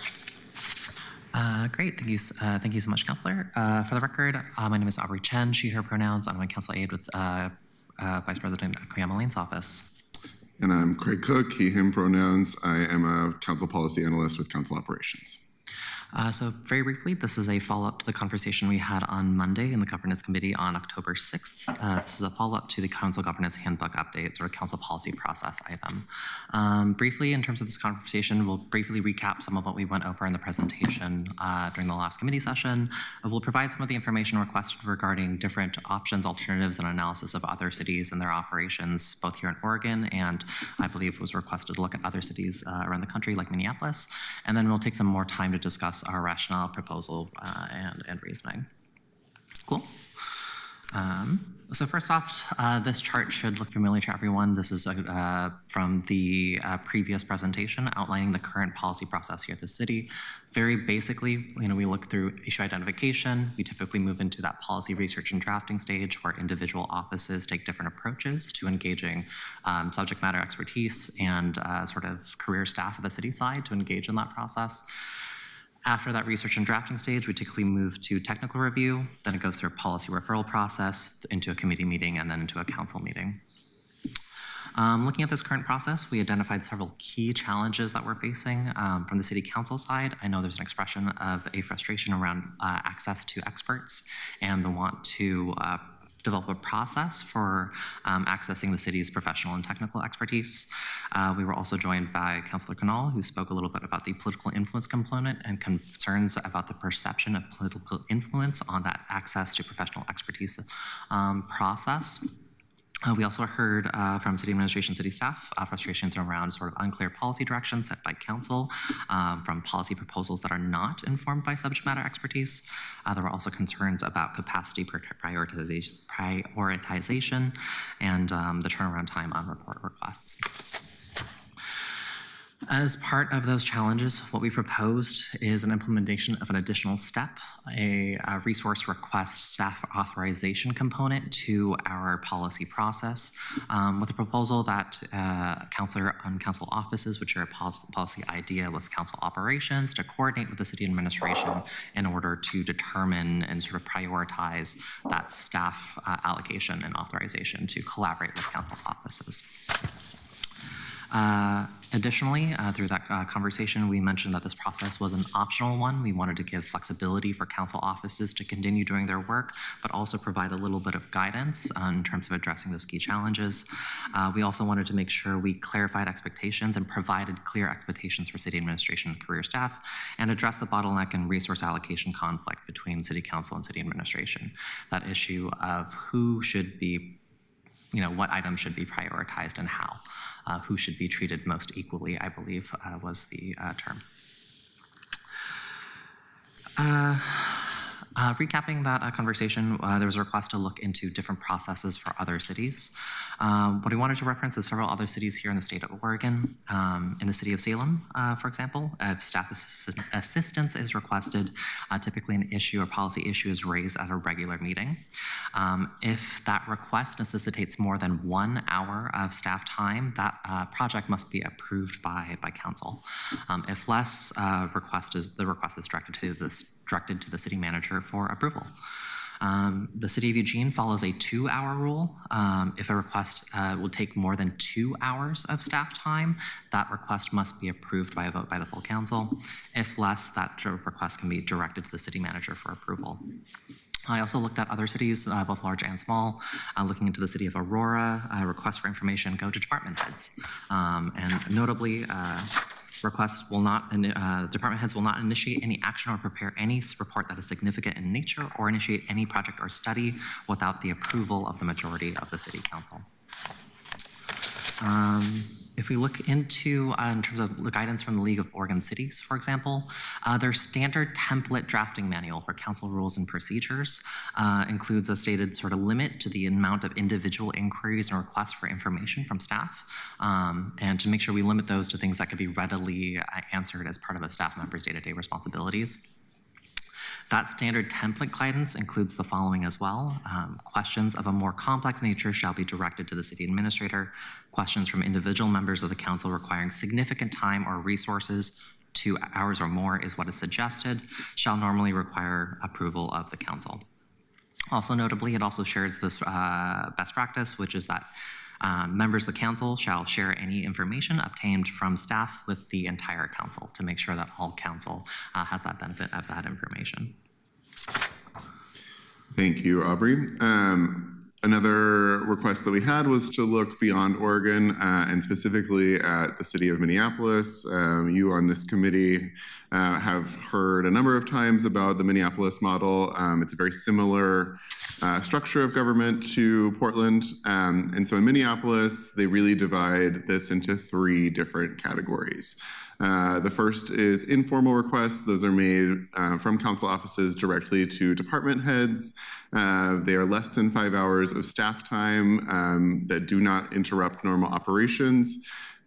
S9: Great, thank you so much, Counselor. For the record, my name is Aubrey Chen, she, her pronouns. I'm a council aide with Vice President Koyama Lane's office.
S5: And I'm Craig Cook, he, him pronouns. I am a council policy analyst with council operations.
S9: So very briefly, this is a follow-up to the conversation we had on Monday in the Governance Committee on October 6th. This is a follow-up to the Council Governance Handbook update, or Council policy process item. Briefly, in terms of this conversation, we'll briefly recap some of what we went over in the presentation during the last committee session. We'll provide some of the information requested regarding different options, alternatives, and analysis of other cities and their operations, both here in Oregon, and I believe it was requested to look at other cities around the country, like Minneapolis. And then we'll take some more time to discuss our rationale, proposal, and reasoning. Cool. So first off, this chart should look familiar to everyone. This is from the previous presentation outlining the current policy process here at the city. Very basically, we look through issue identification. We typically move into that policy research and drafting stage where individual offices take different approaches to engaging subject matter expertise and sort of career staff at the city side to engage in that process. After that research and drafting stage, we typically move to technical review, then it goes through a policy referral process, into a committee meeting, and then into a council meeting. Looking at this current process, we identified several key challenges that we're facing from the city council side. I know there's an expression of a frustration around access to experts and the want to develop a process for accessing the city's professional and technical expertise. We were also joined by Councillor Canal, who spoke a little bit about the political influence component and concerns about the perception of political influence on that access to professional expertise process. We also heard from city administration, city staff, frustrations around sort of unclear policy directions set by council from policy proposals that are not informed by subject matter expertise. There were also concerns about capacity prioritization and the turnaround time on report requests. As part of those challenges, what we proposed is an implementation of an additional step, a resource request staff authorization component to our policy process, with a proposal that council on council offices, which are a policy idea with council operations, to coordinate with the city administration in order to determine and sort of prioritize that staff allocation and authorization to collaborate with council offices. Additionally, through that conversation, we mentioned that this process was an optional one. We wanted to give flexibility for council offices to continue doing their work, but also provide a little bit of guidance in terms of addressing those key challenges. We also wanted to make sure we clarified expectations and provided clear expectations for city administration and career staff, and address the bottleneck and resource allocation conflict between city council and city administration. That issue of who should be, what items should be prioritized and how. Who should be treated most equally, I believe, was the term. Recapping that conversation, there was a request to look into different processes for other cities. What I wanted to reference is several other cities here in the state of Oregon. In the city of Salem, for example, if staff assistance is requested, typically an issue or policy issue is raised at a regular meeting. If that request necessitates more than 1 hour of staff time, that project must be approved by council. If less, the request is directed to the city manager for approval. The city of Eugene follows a 2-hour rule. If a request will take more than 2 hours of staff time, that request must be approved by a vote by the full council. If less, that request can be directed to the city manager for approval. I also looked at other cities, both large and small. Looking into the city of Aurora, requests for information go to department heads. And notably, department heads will not initiate any action or prepare any report that is significant in nature or initiate any project or study without the approval of the majority of the city council. If we look into, in terms of the guidance from the League of Oregon Cities, for example, their standard template drafting manual for council rules and procedures includes a stated sort of limit to the amount of individual inquiries and requests for information from staff, and to make sure we limit those to things that could be readily answered as part of a staff member's day-to-day responsibilities. That standard template guidance includes the following as well. Questions of a more complex nature shall be directed to the city administrator. Questions from individual members of the council requiring significant time or resources, 2 hours or more is what is suggested, shall normally require approval of the council. Also notably, it also shares this best practice, which is that Members of the council shall share any information obtained from staff with the entire council to make sure that all council has that benefit of that information.
S5: Thank you, Aubrey. Another request that we had was to look beyond Oregon and specifically at the city of Minneapolis. You on this committee have heard a number of times about the Minneapolis model. It's a very similar structure of government to Portland. And so in Minneapolis, they really divide this into 3 different categories. The first is informal requests. Those are made from council offices directly to department heads. They are less than 5 hours of staff time that do not interrupt normal operations.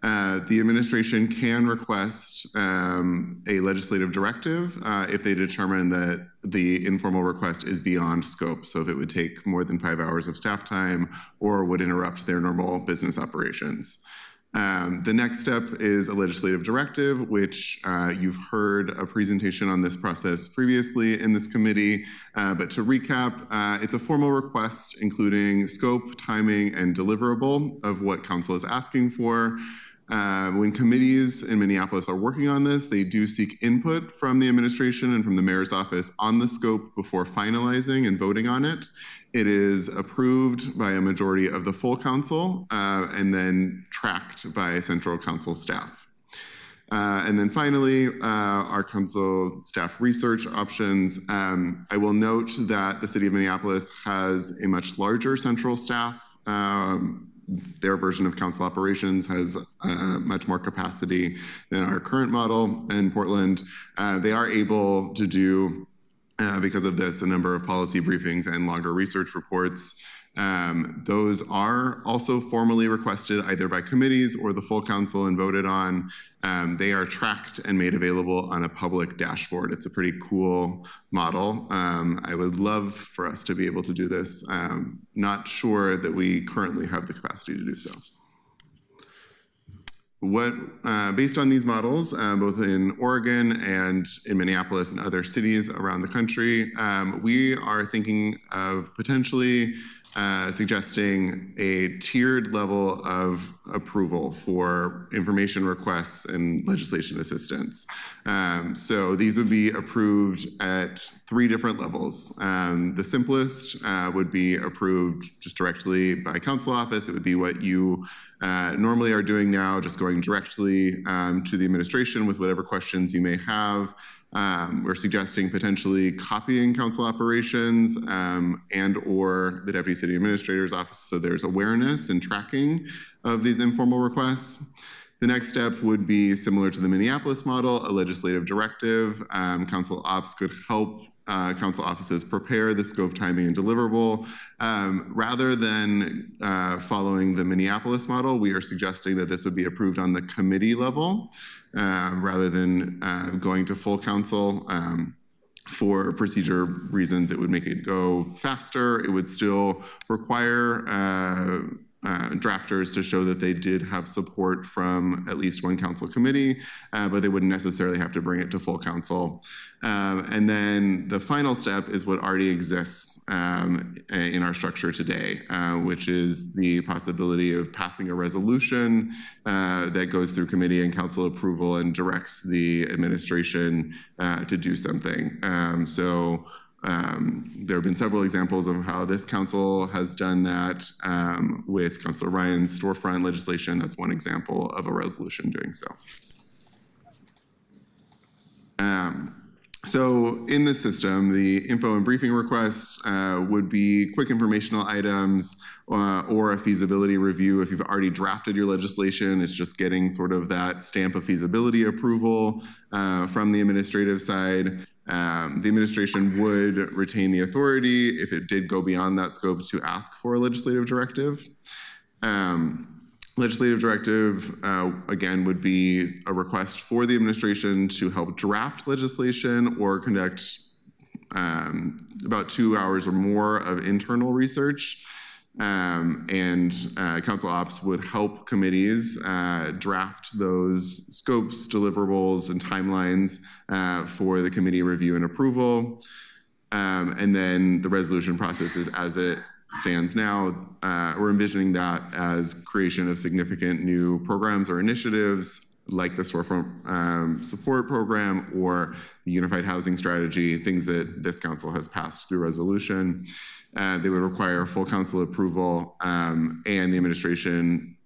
S5: The administration can request a legislative directive if they determine that the informal request is beyond scope. So if it would take more than 5 hours of staff time or would interrupt their normal business operations. The next step is a legislative directive, which you've heard a presentation on this process previously in this committee. But to recap, it's a formal request including scope, timing, and deliverable of what council is asking for. When committees in Minneapolis are working on this, they do seek input from the administration and from the mayor's office on the scope before finalizing and voting on it. It is approved by a majority of the full council and then tracked by central council staff. And then finally, our council staff research options. I will note that the city of Minneapolis has a much larger central staff. Their version of council operations has much more capacity than our current model in Portland. They are able to do, because of this, a number of policy briefings and longer research reports. Those are also formally requested either by committees or the full council and voted on. They are tracked and made available on a public dashboard. It's a pretty cool model. I would love for us to be able to do this. Not sure that we currently have the capacity to do so. Based on these models, both in Oregon and in Minneapolis and other cities around the country, we are thinking of potentially suggesting a tiered level of approval for information requests and legislation assistance. So these would be approved at 3 different levels. The simplest would be approved just directly by council office. It would be what you normally are doing now, just going directly to the administration with whatever questions you may have. We're suggesting potentially copying council operations and or the Deputy City Administrator's office so there's awareness and tracking of these informal requests. The next step would be similar to the Minneapolis model, a legislative directive. Council ops could help council offices prepare the scope, timing, and deliverable. Rather than following the Minneapolis model, we are suggesting that this would be approved on the committee level rather than going to full council. For procedure reasons, it would make it go faster. It would still require drafters to show that they did have support from at least one council committee, but they wouldn't necessarily have to bring it to full council. And then the final step is what already exists in our structure today, which is the possibility of passing a resolution that goes through committee and council approval and directs the administration to do something. There have been several examples of how this council has done that with Councilor Ryan's storefront legislation. That's one example of a resolution doing so. So in this system, the info and briefing requests would be quick informational items or a feasibility review. If you've already drafted your legislation, it's just getting sort of that stamp of feasibility approval from the administrative side. The administration would retain the authority if it did go beyond that scope to ask for a legislative directive. Legislative directive, again, would be a request for the administration to help draft legislation or conduct about 2 hours or more of internal research. And council ops would help committees draft those scopes, deliverables, and timelines for the committee review and approval. And then the resolution process is as it stands now, we're envisioning that as creation of significant new programs or initiatives like the storefront support program or the unified housing strategy, things that this council has passed through resolution. They would require full council approval, and the administration,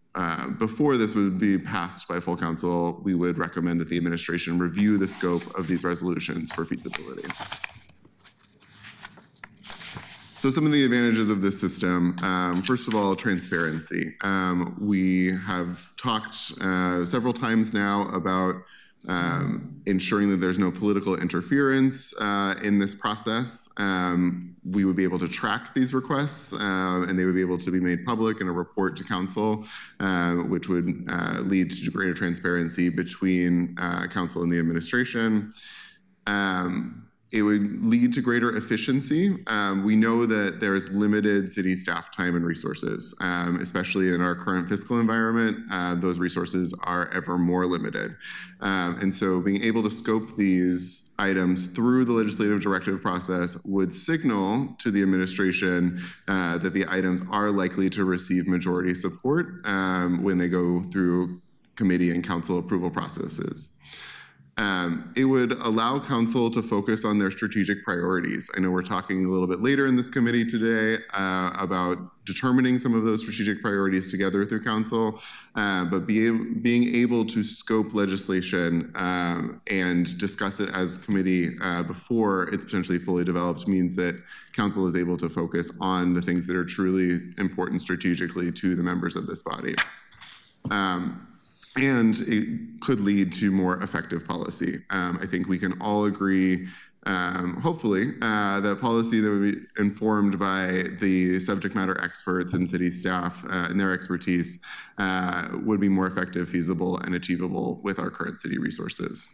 S5: before this would be passed by full council, we would recommend that the administration review the scope of these resolutions for feasibility. So some of the advantages of this system, first of all, transparency. We have talked several times now about ensuring that there's no political interference in this process. We would be able to track these requests, and they would be able to be made public in a report to council, which would lead to greater transparency between council and the administration. It would lead to greater efficiency. We know that there's limited city staff time and resources, especially in our current fiscal environment. Those resources are ever more limited. And so being able to scope these items through the legislative directive process would signal to the administration that the items are likely to receive majority support when they go through committee and council approval processes. It would allow council to focus on their strategic priorities. I know we're talking a little bit later in this committee today about determining some of those strategic priorities together through council, but being able to scope legislation and discuss it as committee before it's potentially fully developed means that council is able to focus on the things that are truly important strategically to the members of this body. And it could lead to more effective policy. I think we can all agree, hopefully, that policy that would be informed by the subject matter experts and city staff and their expertise would be more effective, feasible, and achievable with our current city resources.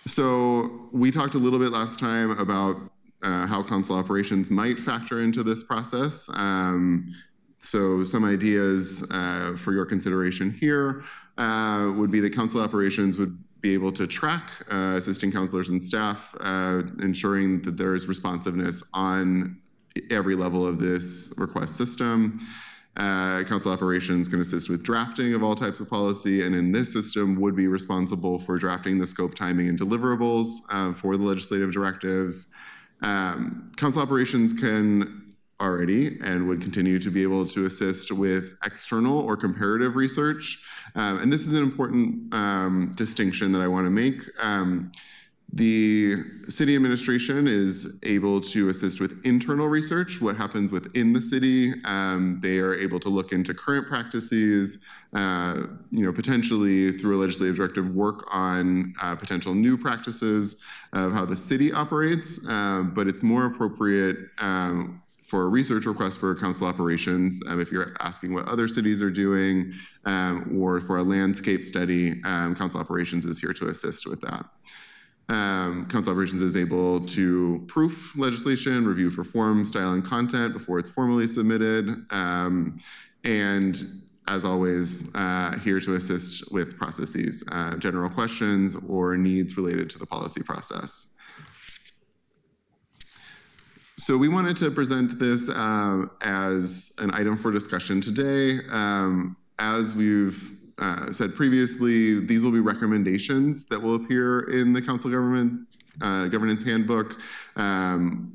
S5: So we talked a little bit last time about how council operations might factor into this process. So some ideas for your consideration here would be that council operations would be able to track assisting councilors and staff, ensuring that there is responsiveness on every level of this request system. Council operations can assist with drafting of all types of policy, and in this system would be responsible for drafting the scope, timing, and deliverables for the legislative directives. Council operations can already and would continue to be able to assist with external or comparative research. And this is an important distinction that I want to make. The city administration is able to assist with internal research, what happens within the city. They are able to look into current practices, potentially through a legislative directive, work on potential new practices of how the city operates, but it's more appropriate for a research request for council operations, if you're asking what other cities are doing, or for a landscape study, council operations is here to assist with that. Council operations is able to proof legislation, review for form, style, and content before it's formally submitted, and as always, here to assist with processes, general questions or needs related to the policy process. So we wanted to present this as an item for discussion today. As we've said previously, these will be recommendations that will appear in the council governance handbook.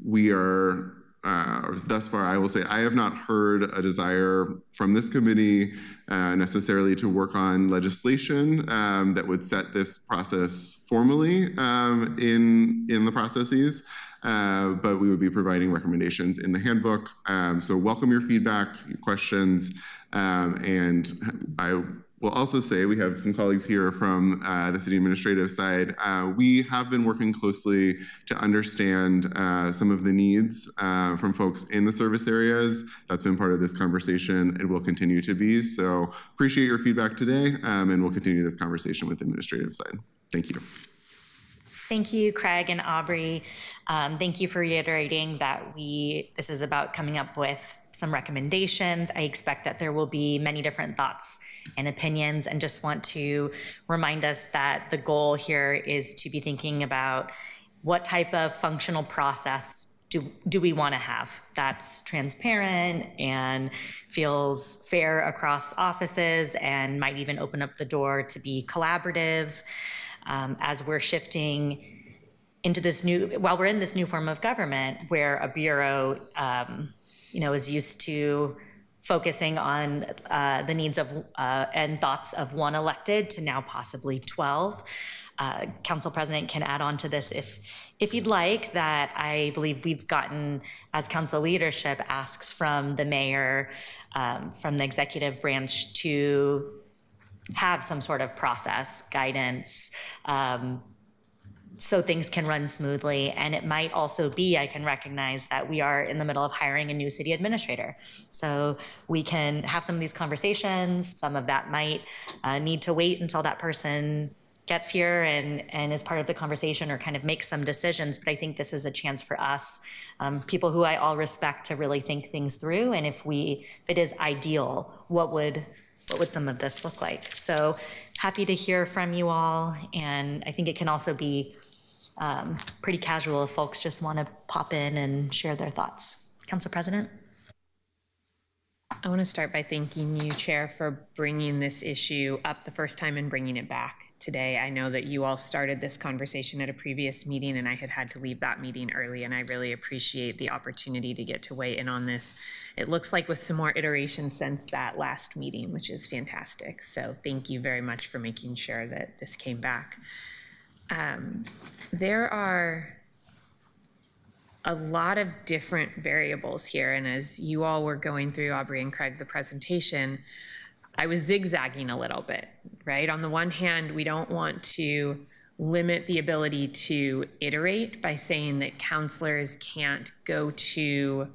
S5: We are, thus far, I will say, I have not heard a desire from this committee necessarily to work on legislation that would set this process formally in the processes. But we would be providing recommendations in the handbook. So welcome your feedback, your questions, and I will also say we have some colleagues here from the city administrative side. We have been working closely to understand some of the needs from folks in the service areas. That's been part of this conversation and will continue to be. So appreciate your feedback today, and we'll continue this conversation with the administrative side. Thank you.
S3: Thank you, Craig and Aubrey. Thank you for reiterating that this is about coming up with some recommendations. I expect that there will be many different thoughts and opinions, and just want to remind us that the goal here is to be thinking about what type of functional process do we want to have that's transparent and feels fair across offices and might even open up the door to be collaborative as we're shifting into this while we're in this new form of government where a bureau, is used to focusing on the needs of and thoughts of one elected to now possibly 12. Council President can add on to this if you'd like, that I believe we've gotten, as council leadership asks from the mayor, from the executive branch to have some sort of process, guidance, so things can run smoothly. And it might also be, I can recognize that we are in the middle of hiring a new city administrator. So we can have some of these conversations. Some of that might need to wait until that person gets here and is part of the conversation or kind of make some decisions. But I think this is a chance for us, people who I all respect, to really think things through. And if it is ideal, what would some of this look like? So happy to hear from you all. And I think it can also be pretty casual if folks just want to pop in and share their thoughts. Council President?
S6: I want to start by thanking you, Chair, for bringing this issue up the first time and bringing it back today. I know that you all started this conversation at a previous meeting, and I had to leave that meeting early, and I really appreciate the opportunity to get to weigh in on this. It looks like with some more iteration since that last meeting, which is fantastic. So thank you very much for making sure that this came back. There are a lot of different variables here. And as you all were going through, Aubrey and Craig, the presentation, I was zigzagging a little bit, right? On the one hand, we don't want to limit the ability to iterate by saying that counselors can't go to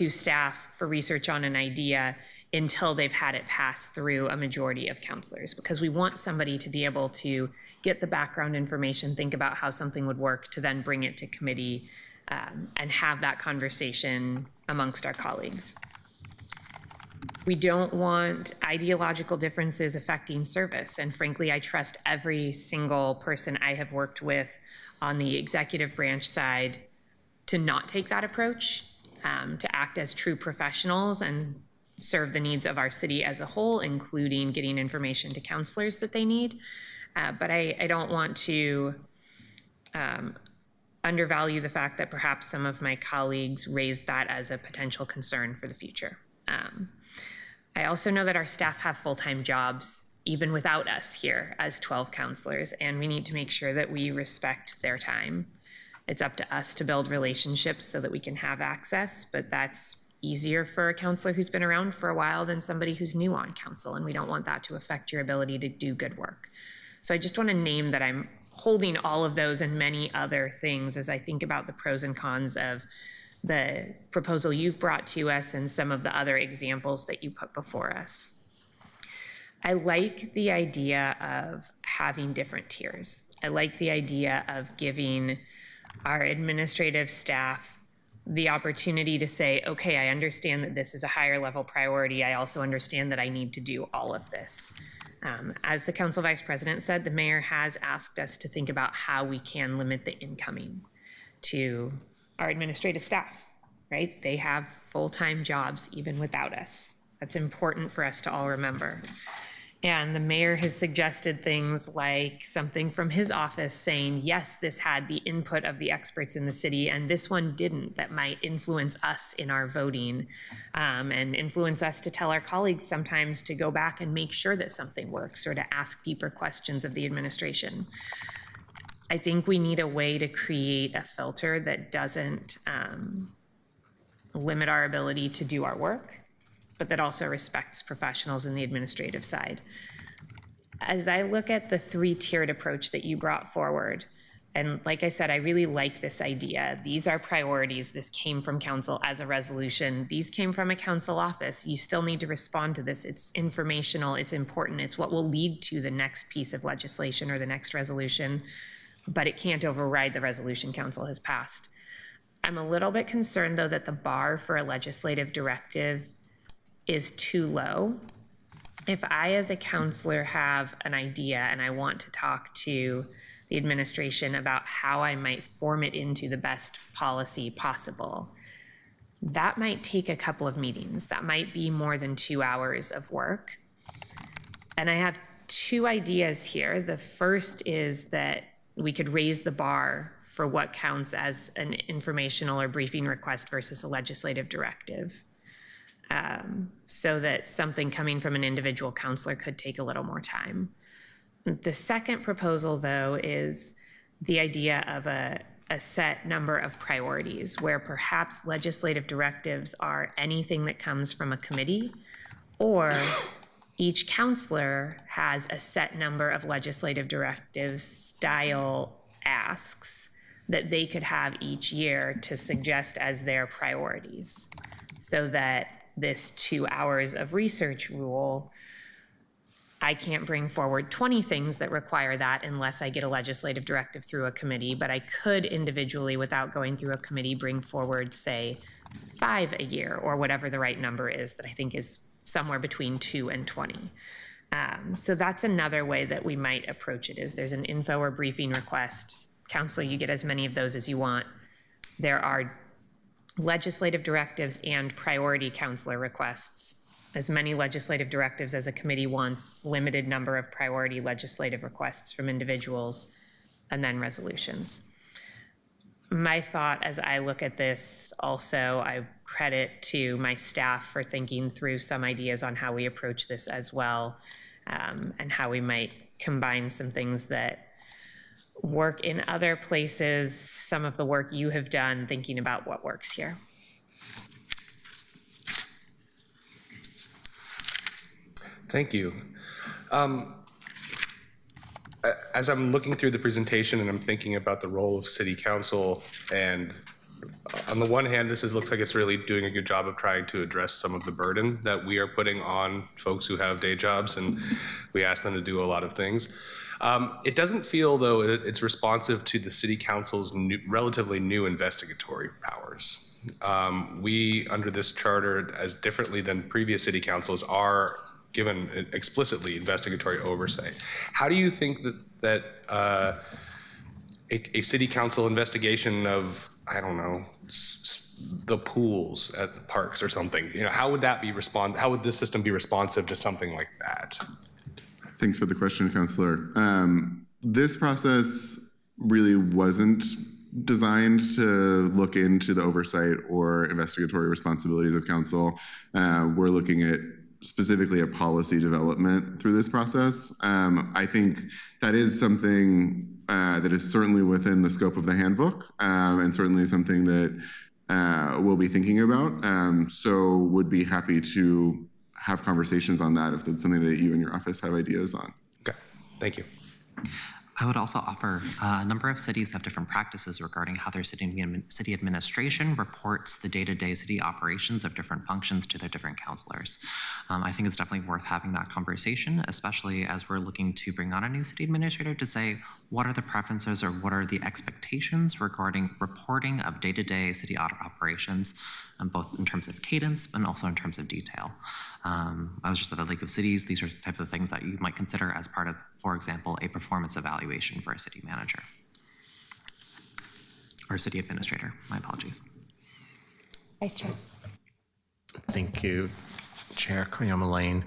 S6: staff for research on an idea until they've had it pass through a majority of counselors, because we want somebody to be able to get the background information, think about how something would work, to then bring it to committee and have that conversation amongst our colleagues. We don't want ideological differences affecting service. And frankly, I trust every single person I have worked with on the executive branch side to not take that approach, to act as true professionals and serve the needs of our city as a whole, including getting information to counselors that they need. But I don't want to undervalue the fact that perhaps some of my colleagues raised that as a potential concern for the future. I also know that our staff have full-time jobs, even without us here as 12 counselors, and we need to make sure that we respect their time. It's up to us to build relationships so that we can have access, but that's easier for a counselor who's been around for a while than somebody who's new on council, and we don't want that to affect your ability to do good work. So I just want to name that I'm holding all of those and many other things as I think about the pros and cons of the proposal you've brought to us and some of the other examples that you put before us. I like the idea of having different tiers. I like the idea of giving our administrative staff the opportunity to say, okay, I understand that this is a higher level priority. I also understand that I need to do all of this. As the council vice president said, the mayor has asked us to think about how we can limit the incoming to our administrative staff, right? They have full-time jobs even without us. That's important for us to all remember. And the mayor has suggested things like something from his office saying, yes, this had the input of the experts in the city, and this one didn't, that might influence us in our voting and influence us to tell our colleagues sometimes to go back and make sure that something works or to ask deeper questions of the administration. I think we need a way to create a filter that doesn't limit our ability to do our work, but that also respects professionals in the administrative side. As I look at the three-tiered approach that you brought forward, and like I said, I really like this idea. These are priorities. This came from council as a resolution. These came from a council office. You still need to respond to this. It's informational, it's important. It's what will lead to the next piece of legislation or the next resolution, but it can't override the resolution council has passed. I'm a little bit concerned, though, that the bar for a legislative directive is too low. If I, as a counselor, have an idea and I want to talk to the administration about how I might form it into the best policy possible. That might take a couple of meetings. That might be more than 2 hours of work. And I have two ideas here. The first is that we could raise the bar for what counts as an informational or briefing request versus a legislative directive, so that something coming from an individual counselor could take a little more time. The second proposal, though, is the idea of a set number of priorities where perhaps legislative directives are anything that comes from a committee, or each counselor has a set number of legislative directives style asks that they could have each year to suggest as their priorities, so that this 2 hours of research rule, I can't bring forward 20 things that require that unless I get a legislative directive through a committee, but I could individually, without going through a committee, bring forward, say, 5 a year, or whatever the right number is that I think is somewhere between 2 and 20. So that's another way that we might approach it, is there's an info or briefing request. Council, you get as many of those as you want. There are legislative directives and priority counselor requests. As many legislative directives as a committee wants, limited number of priority legislative requests from individuals, and then resolutions. My thought as I look at this also, I credit to my staff for thinking through some ideas on how we approach this as well, and how we might combine some things that work in other places, some of the work you have done, thinking about what works here.
S8: Thank you. As I'm looking through the presentation and I'm thinking about the role of city council, and on the one hand, looks like it's really doing a good job of trying to address some of the burden that we are putting on folks who have day jobs, and we ask them to do a lot of things. It doesn't feel, though, it's responsive to the city council's relatively new investigatory powers. We, under this charter, as differently than previous city councils, are given explicitly investigatory oversight. How do you think that a city council investigation of, I don't know, the pools at the parks or something, how would that be how would this system be responsive to something like that?
S5: Thanks for the question, Councillor. This process really wasn't designed to look into the oversight or investigatory responsibilities of council. We're looking at specifically a policy development through this process. I think that is something that is certainly within the scope of the handbook, and certainly something that we'll be thinking about. So would be happy to have conversations on that if that's something that you and your office have ideas on.
S8: Okay, thank you.
S9: I would also offer a number of cities have different practices regarding how their city administration reports the day-to-day city operations of different functions to their different councilors. I think it's definitely worth having that conversation, especially as we're looking to bring on a new city administrator to say, what are the preferences or what are the expectations regarding reporting of day-to-day city operations, both in terms of cadence and also in terms of detail. I was just at the League of Cities. These are the types of things that you might consider as part of, for example, a performance evaluation for a city manager or city administrator. My apologies.
S3: Vice Chair.
S4: Thank you, Chair Koyama Lane.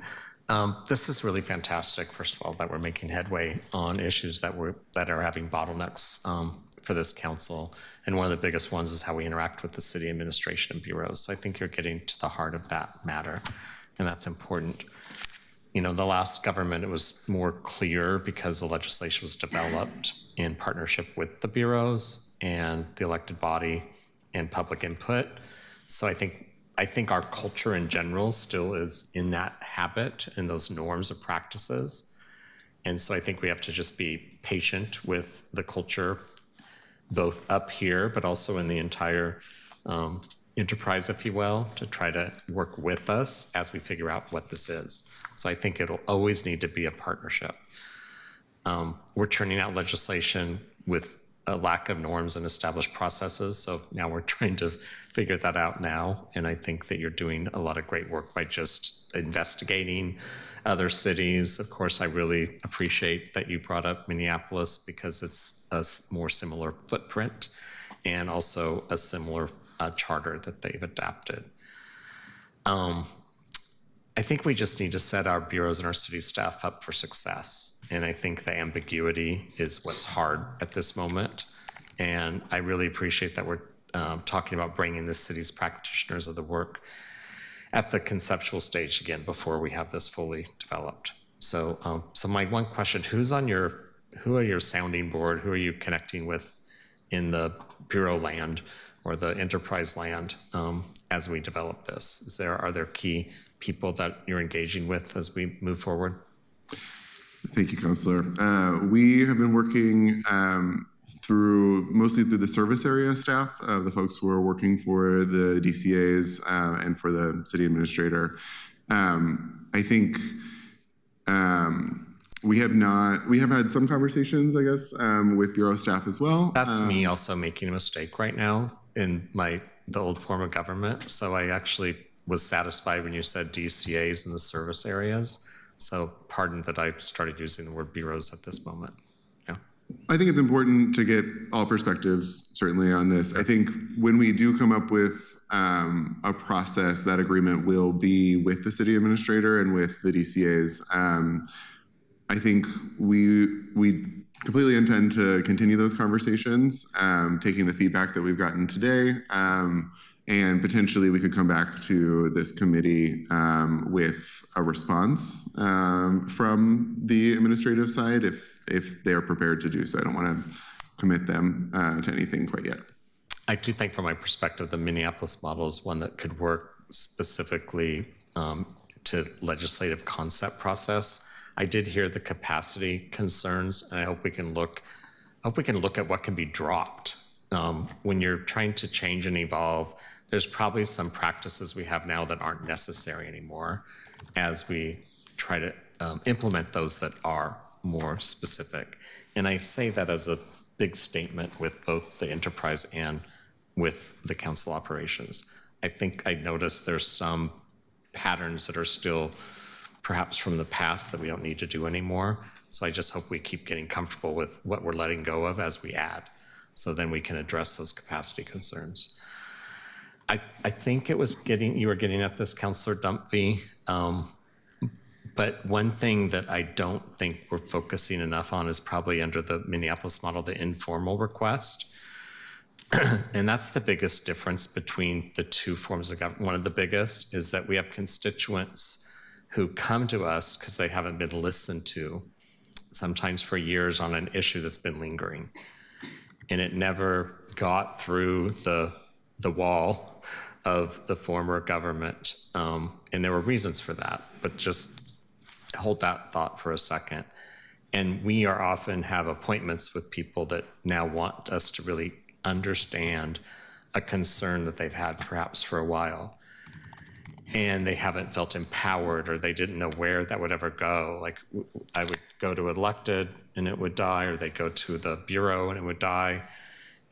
S4: This is really fantastic, first of all, that we're making headway on issues that are having bottlenecks for this council. And one of the biggest ones is how we interact with the city administration and bureaus. So I think you're getting to the heart of that matter, and that's important. The last government, it was more clear because the legislation was developed in partnership with the bureaus and the elected body and public input. So I think our culture in general still is in that habit and those norms of practices. And so I think we have to just be patient with the culture, both up here, but also in the entire enterprise, if you will, to try to work with us as we figure out what this is. So I think it'll always need to be a partnership. We're churning out legislation with a lack of norms and established processes. So now we're trying to figure that out now. And I think that you're doing a lot of great work by just investigating other cities. Of course, I really appreciate that you brought up Minneapolis because it's a more similar footprint and also a similar charter that they've adapted. I think we just need to set our bureaus and our city staff up for success. And I think the ambiguity is what's hard at this moment. And I really appreciate that we're talking about bringing the city's practitioners of the work at the conceptual stage again before we have this fully developed. So, so my one question: who are your sounding board? Who are you connecting with in the bureau land or the enterprise land as we develop this? Are there key people that you're engaging with as we move forward?
S5: Thank you, Councilor. We have been working mostly through the service area staff, the folks who are working for the DCAs and for the city administrator. I think we have had some conversations, I guess, with bureau staff as well.
S4: That's me also making a mistake right now in the old form of government. So I actually was satisfied when you said DCAs in the service areas. So pardon that I started using the word bureaus at this moment. Yeah.
S5: I think it's important to get all perspectives, certainly, on this. I think when we do come up with a process, that agreement will be with the city administrator and with the DCAs. I think we completely intend to continue those conversations, taking the feedback that we've gotten today, and potentially we could come back to this committee with a response from the administrative side if they're prepared to do so. I don't want to commit them to anything quite yet.
S4: I do think from my perspective, the Minneapolis model is one that could work specifically to legislative concept process. I did hear the capacity concerns, and I hope we can look at what can be dropped. When you're trying to change and evolve, there's probably some practices we have now that aren't necessary anymore as we try to implement those that are more specific. And I say that as a big statement with both the enterprise and with the council operations. I think I noticed there's some patterns that are still perhaps from the past that we don't need to do anymore. So I just hope we keep getting comfortable with what we're letting go of as we add. So then we can address those capacity concerns. I think you were getting at this, Councilor Dunphy, but one thing that I don't think we're focusing enough on is probably under the Minneapolis model, the informal request. And that's the biggest difference between the two forms of government. One of the biggest is that we have constituents who come to us because they haven't been listened to, sometimes for years, on an issue that's been lingering. And it never got through the wall of the former government. And there were reasons for that, but just hold that thought for a second. And we are often have appointments with people that now want us to really understand a concern that they've had perhaps for a while. And they haven't felt empowered, or they didn't know where that would ever go. Like I would go to elected and it would die, or they go to the bureau and it would die.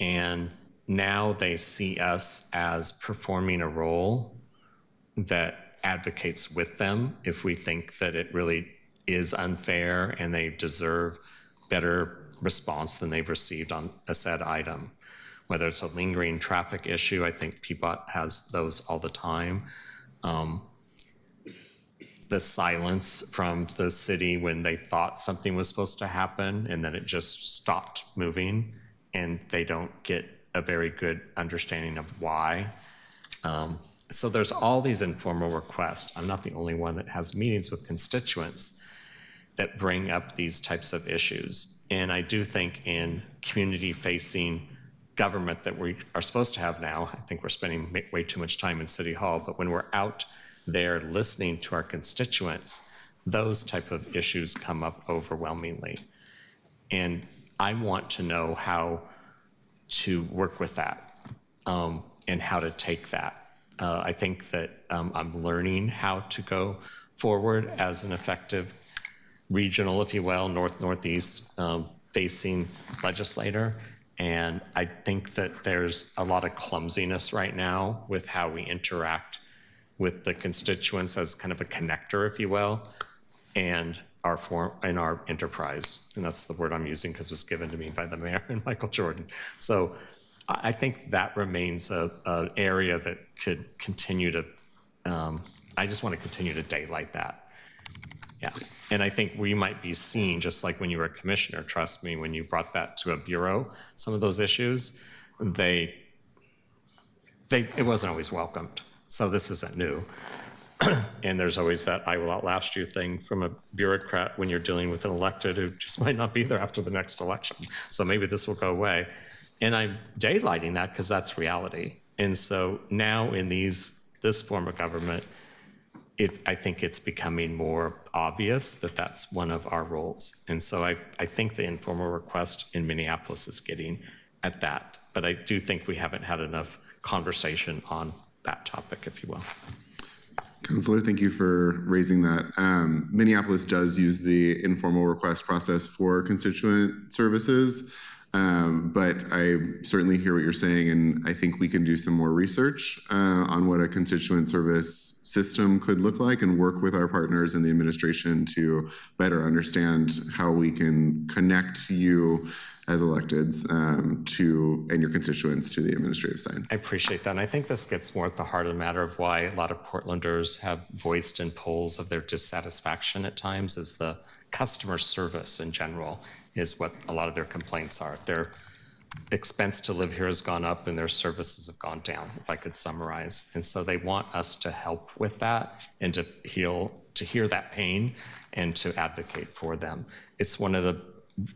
S4: And now they see us as performing a role that advocates with them if we think that it really is unfair and they deserve better response than they've received on a said item. Whether it's a lingering traffic issue, I think PBOT has those all the time. The silence from the city when they thought something was supposed to happen and then it just stopped moving and they don't get a very good understanding of why. So there's all these informal requests. I'm not the only one that has meetings with constituents that bring up these types of issues. And I do think in community-facing government that we are supposed to have now, I think we're spending way too much time in City Hall, but when we're out there listening to our constituents, those type of issues come up overwhelmingly. And I want to know how to work with that and how to take that. I think that I'm learning how to go forward as an effective regional, if you will, northeast facing legislator. And I think that there's a lot of clumsiness right now with how we interact with the constituents as kind of a connector, if you will, and our enterprise. And that's the word I'm using because it was given to me by the mayor and Michael Jordan. So I think that remains an area that could continue to, I just want to continue to daylight that. Yeah, and I think we might be seen, just like when you were a commissioner, trust me, when you brought that to a bureau, some of those issues, it wasn't always welcomed. So this isn't new. And there's always that I will outlast you thing from a bureaucrat when you're dealing with an elected who just might not be there after the next election. So maybe this will go away. And I'm daylighting that because that's reality. And so now in this form of government, I think it's becoming more obvious that that's one of our roles. And so I think the informal request in Minneapolis is getting at that. But I do think we haven't had enough conversation on that topic, if you will.
S5: Councilor, thank you for raising that. Minneapolis does use the informal request process for constituent services. But I certainly hear what you're saying, and I think we can do some more research on what a constituent service system could look like and work with our partners in the administration to better understand how we can connect you as electeds and your constituents to the administrative side.
S4: I appreciate that. And I think this gets more at the heart of the matter of why a lot of Portlanders have voiced in polls of their dissatisfaction at times is the customer service in general is what a lot of their complaints are. Their expense to live here has gone up and their services have gone down, if I could summarize. And so they want us to help with that and to hear that pain and to advocate for them. It's one of the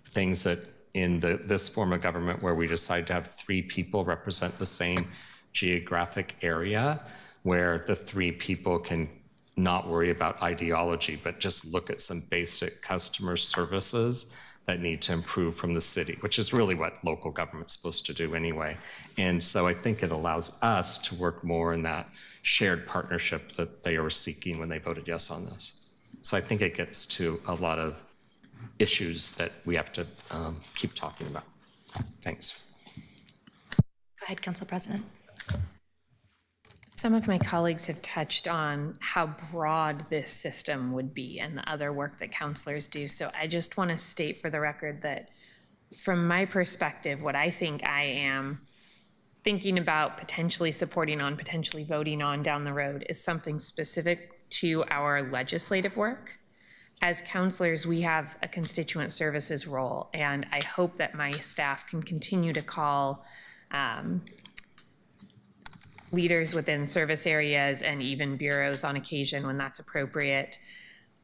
S4: things that in this form of government where we decide to have 3 people represent the same geographic area, where the 3 people can not worry about ideology, but just look at some basic customer services that need to improve from the city, which is really what local government's supposed to do anyway. And so I think it allows us to work more in that shared partnership that they were seeking when they voted yes on this. So I think it gets to a lot of issues that we have to keep talking about. Thanks.
S3: Go ahead, Council President.
S6: Some of my colleagues have touched on how broad this system would be and the other work that counselors do. So I just want to state for the record that from my perspective, what I think I am thinking about potentially supporting on, potentially voting on down the road is something specific to our legislative work. As counselors, we have a constituent services role, and I hope that my staff can continue to call leaders within service areas and even bureaus on occasion when that's appropriate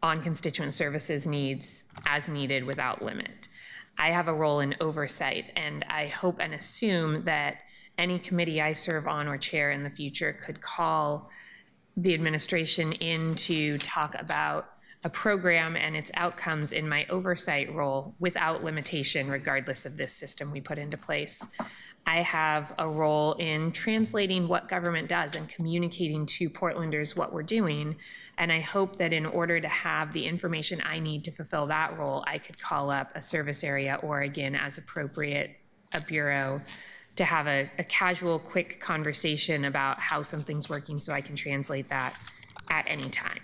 S6: on constituent services needs as needed without limit. I have a role in oversight, and I hope and assume that any committee I serve on or chair in the future could call the administration in to talk about a program and its outcomes in my oversight role without limitation, regardless of this system we put into place. I have a role in translating what government does and communicating to Portlanders what we're doing. And I hope that in order to have the information I need to fulfill that role, I could call up a service area or, again, as appropriate, a bureau to have a casual, quick conversation about how something's working so I can translate that at any time.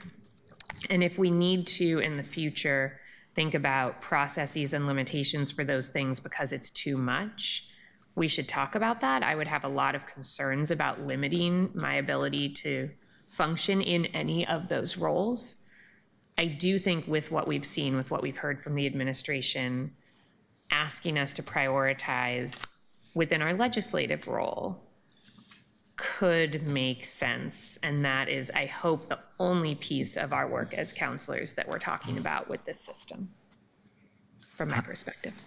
S6: And if we need to, in the future, think about processes and limitations for those things because it's too much, we should talk about that. I would have a lot of concerns about limiting my ability to function in any of those roles. I do think with what we've seen, with what we've heard from the administration, asking us to prioritize within our legislative role could make sense. And that is, I hope, the only piece of our work as counselors that we're talking about with this system, from my perspective.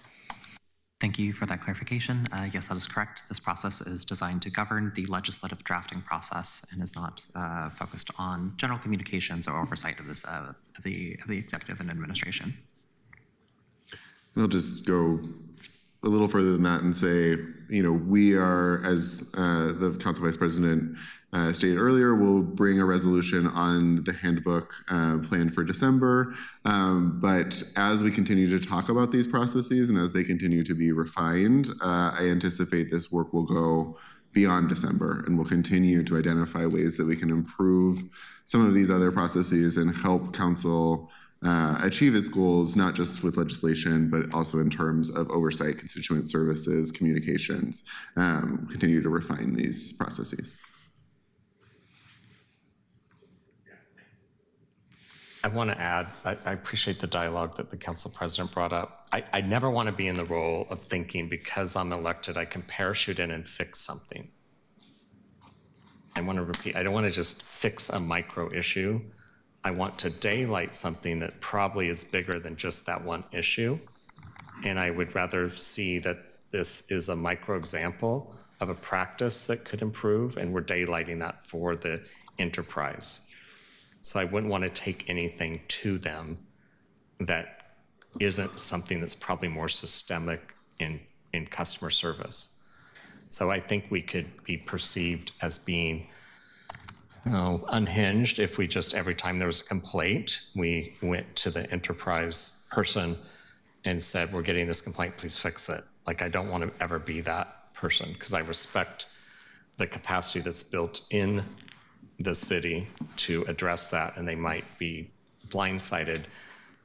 S9: Thank you for that clarification. Yes, that is correct. This process is designed to govern the legislative drafting process and is not focused on general communications or oversight of this of the executive and administration.
S5: And I'll just go a little further than that and say, we are, as the council vice president stated earlier, will bring a resolution on the handbook planned for December. But as we continue to talk about these processes and as they continue to be refined, I anticipate this work will go beyond December, and we'll continue to identify ways that we can improve some of these other processes and help council achieve its goals, not just with legislation, but also in terms of oversight, constituent services, communications, continue to refine these processes.
S4: I want to add, I appreciate the dialogue that the council president brought up. I never want to be in the role of thinking because I'm elected, I can parachute in and fix something. I want to repeat, I don't want to just fix a micro issue. I want to daylight something that probably is bigger than just that one issue. And I would rather see that this is a micro example of a practice that could improve, and we're daylighting that for the enterprise. So I wouldn't want to take anything to them that isn't something that's probably more systemic in customer service. So I think we could be perceived as being unhinged if we just, every time there was a complaint, we went to the enterprise person and said, we're getting this complaint, please fix it. Like, I don't want to ever be that person, because I respect the capacity that's built in the city to address that, and they might be blindsided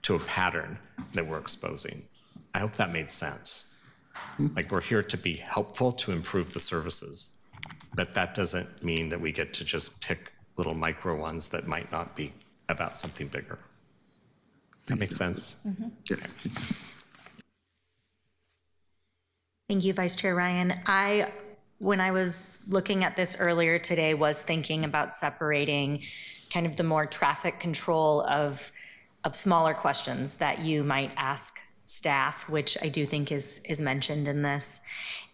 S4: to a pattern that we're exposing. I hope that made sense. Like, we're here to be helpful to improve the services, but that doesn't mean that we get to just pick little micro ones that might not be about something bigger. That makes sense?
S3: Mm-hmm.
S5: Yes.
S3: Thank you, Vice Chair Ryan. When I was looking at this earlier today, was thinking about separating kind of the more traffic control of smaller questions that you might ask staff, which I do think is mentioned in this.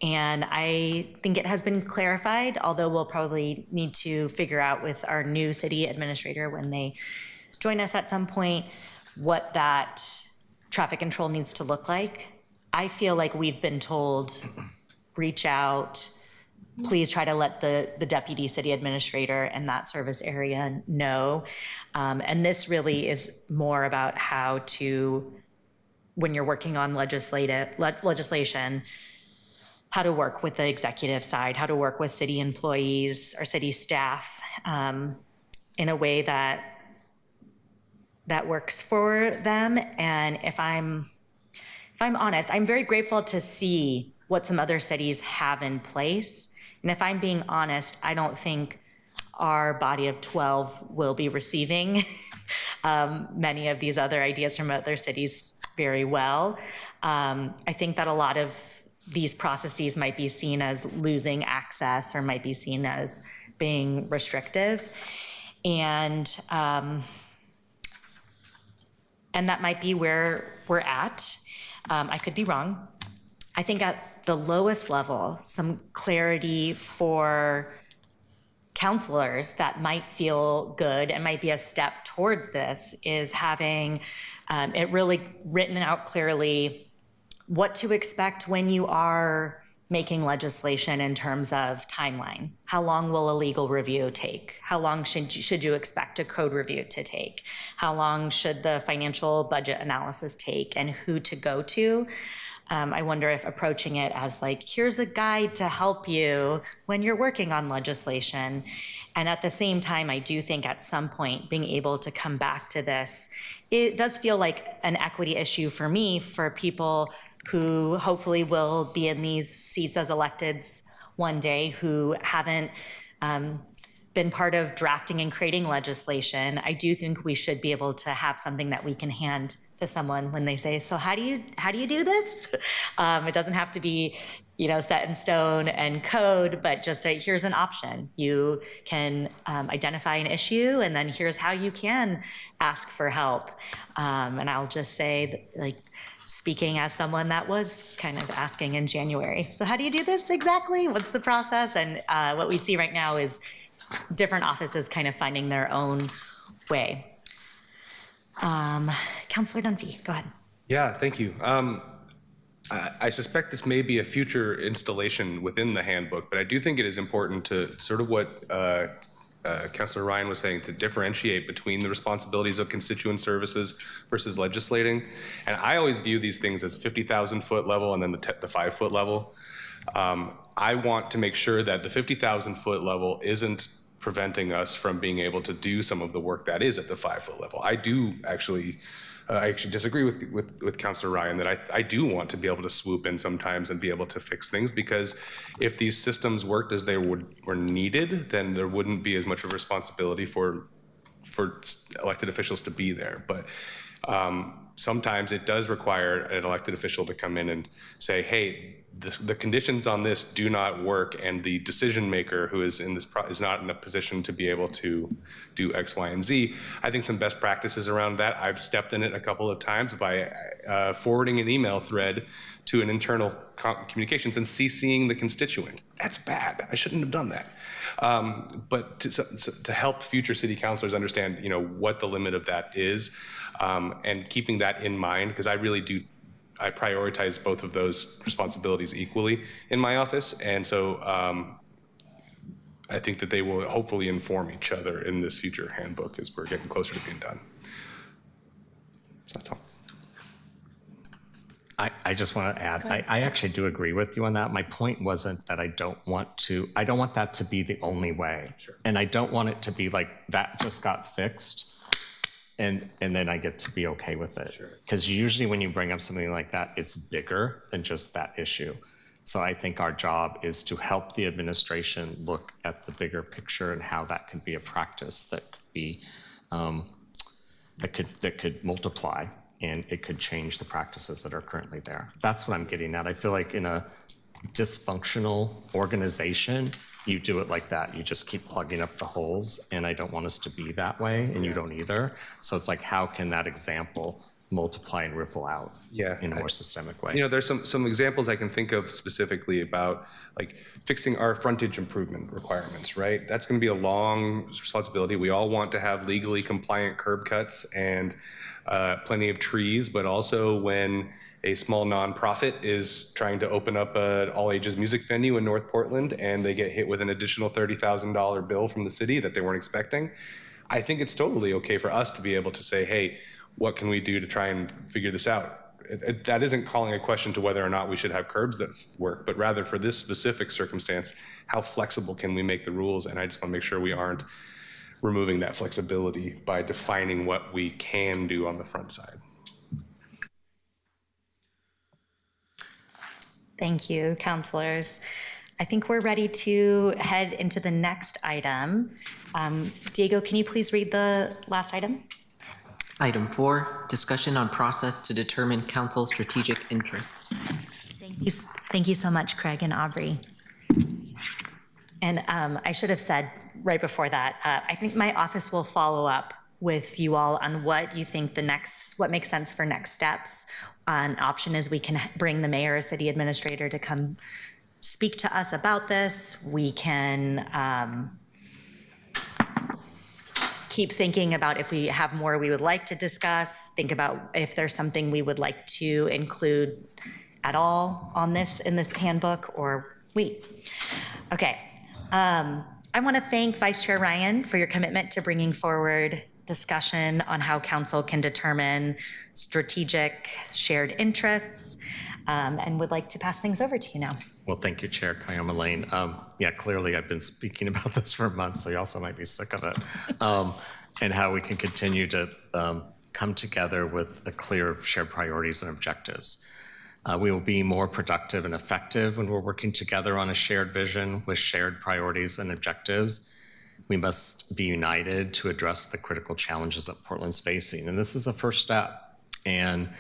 S3: And I think it has been clarified, although we'll probably need to figure out with our new city administrator when they join us at some point, what that traffic control needs to look like. I feel like we've been told, reach out, please try to let the deputy city administrator and that service area know. And this really is more about how to, when you're working on legislation, how to work with the executive side, how to work with city employees or city staff in a way that works for them. And if I'm honest, I'm very grateful to see what some other cities have in place. And if I'm being honest, I don't think our body of 12 will be receiving many of these other ideas from other cities very well. I think that a lot of these processes might be seen as losing access or might be seen as being restrictive. And that might be where we're at. I could be wrong. I think at the lowest level, some clarity for counselors that might feel good and might be a step towards this is having it really written out clearly what to expect when you are making legislation in terms of timeline. How long will a legal review take? How long should you expect a code review to take? How long should the financial budget analysis take, and who to go to? I wonder if approaching it as like, here's a guide to help you when you're working on legislation. And at the same time, I do think at some point being able to come back to this, it does feel like an equity issue for me, for people who hopefully will be in these seats as electeds one day who haven't been part of drafting and creating legislation. I do think we should be able to have something that we can hand to someone when they say, so how do you do this? It doesn't have to be, set in stone and code, but just here's an option. You can identify an issue, and then here's how you can ask for help. And I'll just say, speaking as someone that was kind of asking in January, so how do you do this exactly? What's the process? And what we see right now is different offices kind of finding their own way. Councilor Dunphy, go ahead.
S8: Yeah, thank you. I suspect this may be a future installation within the handbook, but I do think it is important to sort of what Councilor Ryan was saying, to differentiate between the responsibilities of constituent services versus legislating. And I always view these things as 50,000-foot level and then the 5-foot level. I want to make sure that the 50,000-foot level isn't preventing us from being able to do some of the work that is at the 5-foot level. I actually disagree with Councilor Ryan that I do want to be able to swoop in sometimes and be able to fix things, because if these systems worked as they were needed, then there wouldn't be as much of a responsibility for elected officials to be there. But sometimes it does require an elected official to come in and say, hey, the conditions on this do not work, and the decision maker who is in this is not in a position to be able to do X, Y, and Z. I think some best practices around that, I've stepped in it a couple of times by forwarding an email thread to an internal communications and CCing the constituent. That's bad. I shouldn't have done that. But to help future city councilors understand, what the limit of that is, and keeping that in mind, because I prioritize both of those responsibilities equally in my office. And so I think that they will hopefully inform each other in this future handbook as we're getting closer to being done. So that's all.
S4: I just want to add, I actually do agree with you on that. My point wasn't that I don't want that to be the only way. Sure. And I don't want it to be like that just got fixed and then I get to be okay with it. Sure. Because usually when you bring up something like that, it's bigger than just that issue. So I think our job is to help the administration look at the bigger picture and how that could be a practice that could be, that could multiply, and it could change the practices that are currently there. That's what I'm getting at. I feel like in a dysfunctional organization, you do it like that. You just keep plugging up the holes, and I don't want us to be that way, and you don't either. So it's like, how can that example multiply and ripple out in a more systemic way?
S8: There's some examples I can think of specifically about like fixing our frontage improvement requirements, right? That's going to be a long responsibility. We all want to have legally compliant curb cuts and plenty of trees, but also when a small nonprofit is trying to open up an all-ages music venue in North Portland and they get hit with an additional $30,000 bill from the city that they weren't expecting, I think it's totally okay for us to be able to say, hey, what can we do to try and figure this out? That isn't calling a question to whether or not we should have curbs that work, but rather for this specific circumstance, how flexible can we make the rules? And I just want to make sure we aren't removing that flexibility by defining what we can do on the front side.
S3: Thank you, councilors. I think we're ready to head into the next item. Diego, can you please read the last item?
S1: Item 4, discussion on process to determine council strategic interests.
S3: Thank you so much, Craig and Aubrey. And I should have said right before that, I think my office will follow up with you all on what you think what makes sense for next steps. An option is we can bring the mayor or city administrator to come speak to us about this. We can keep thinking about if we have more we would like to discuss, think about if there's something we would like to include at all on this in this handbook, or wait. Okay. I want to thank Vice Chair Ryan for your commitment to bringing forward discussion on how council can determine strategic shared interests, and would like to pass things over to you now.
S4: Well, thank you, Chair Kiama Lane. Clearly I've been speaking about this for months, so you also might be sick of it, and how we can continue to come together with a clear shared priorities and objectives. We will be more productive and effective when we're working together on a shared vision with shared priorities and objectives. We must be united to address the critical challenges that Portland's facing. And this is a first step. And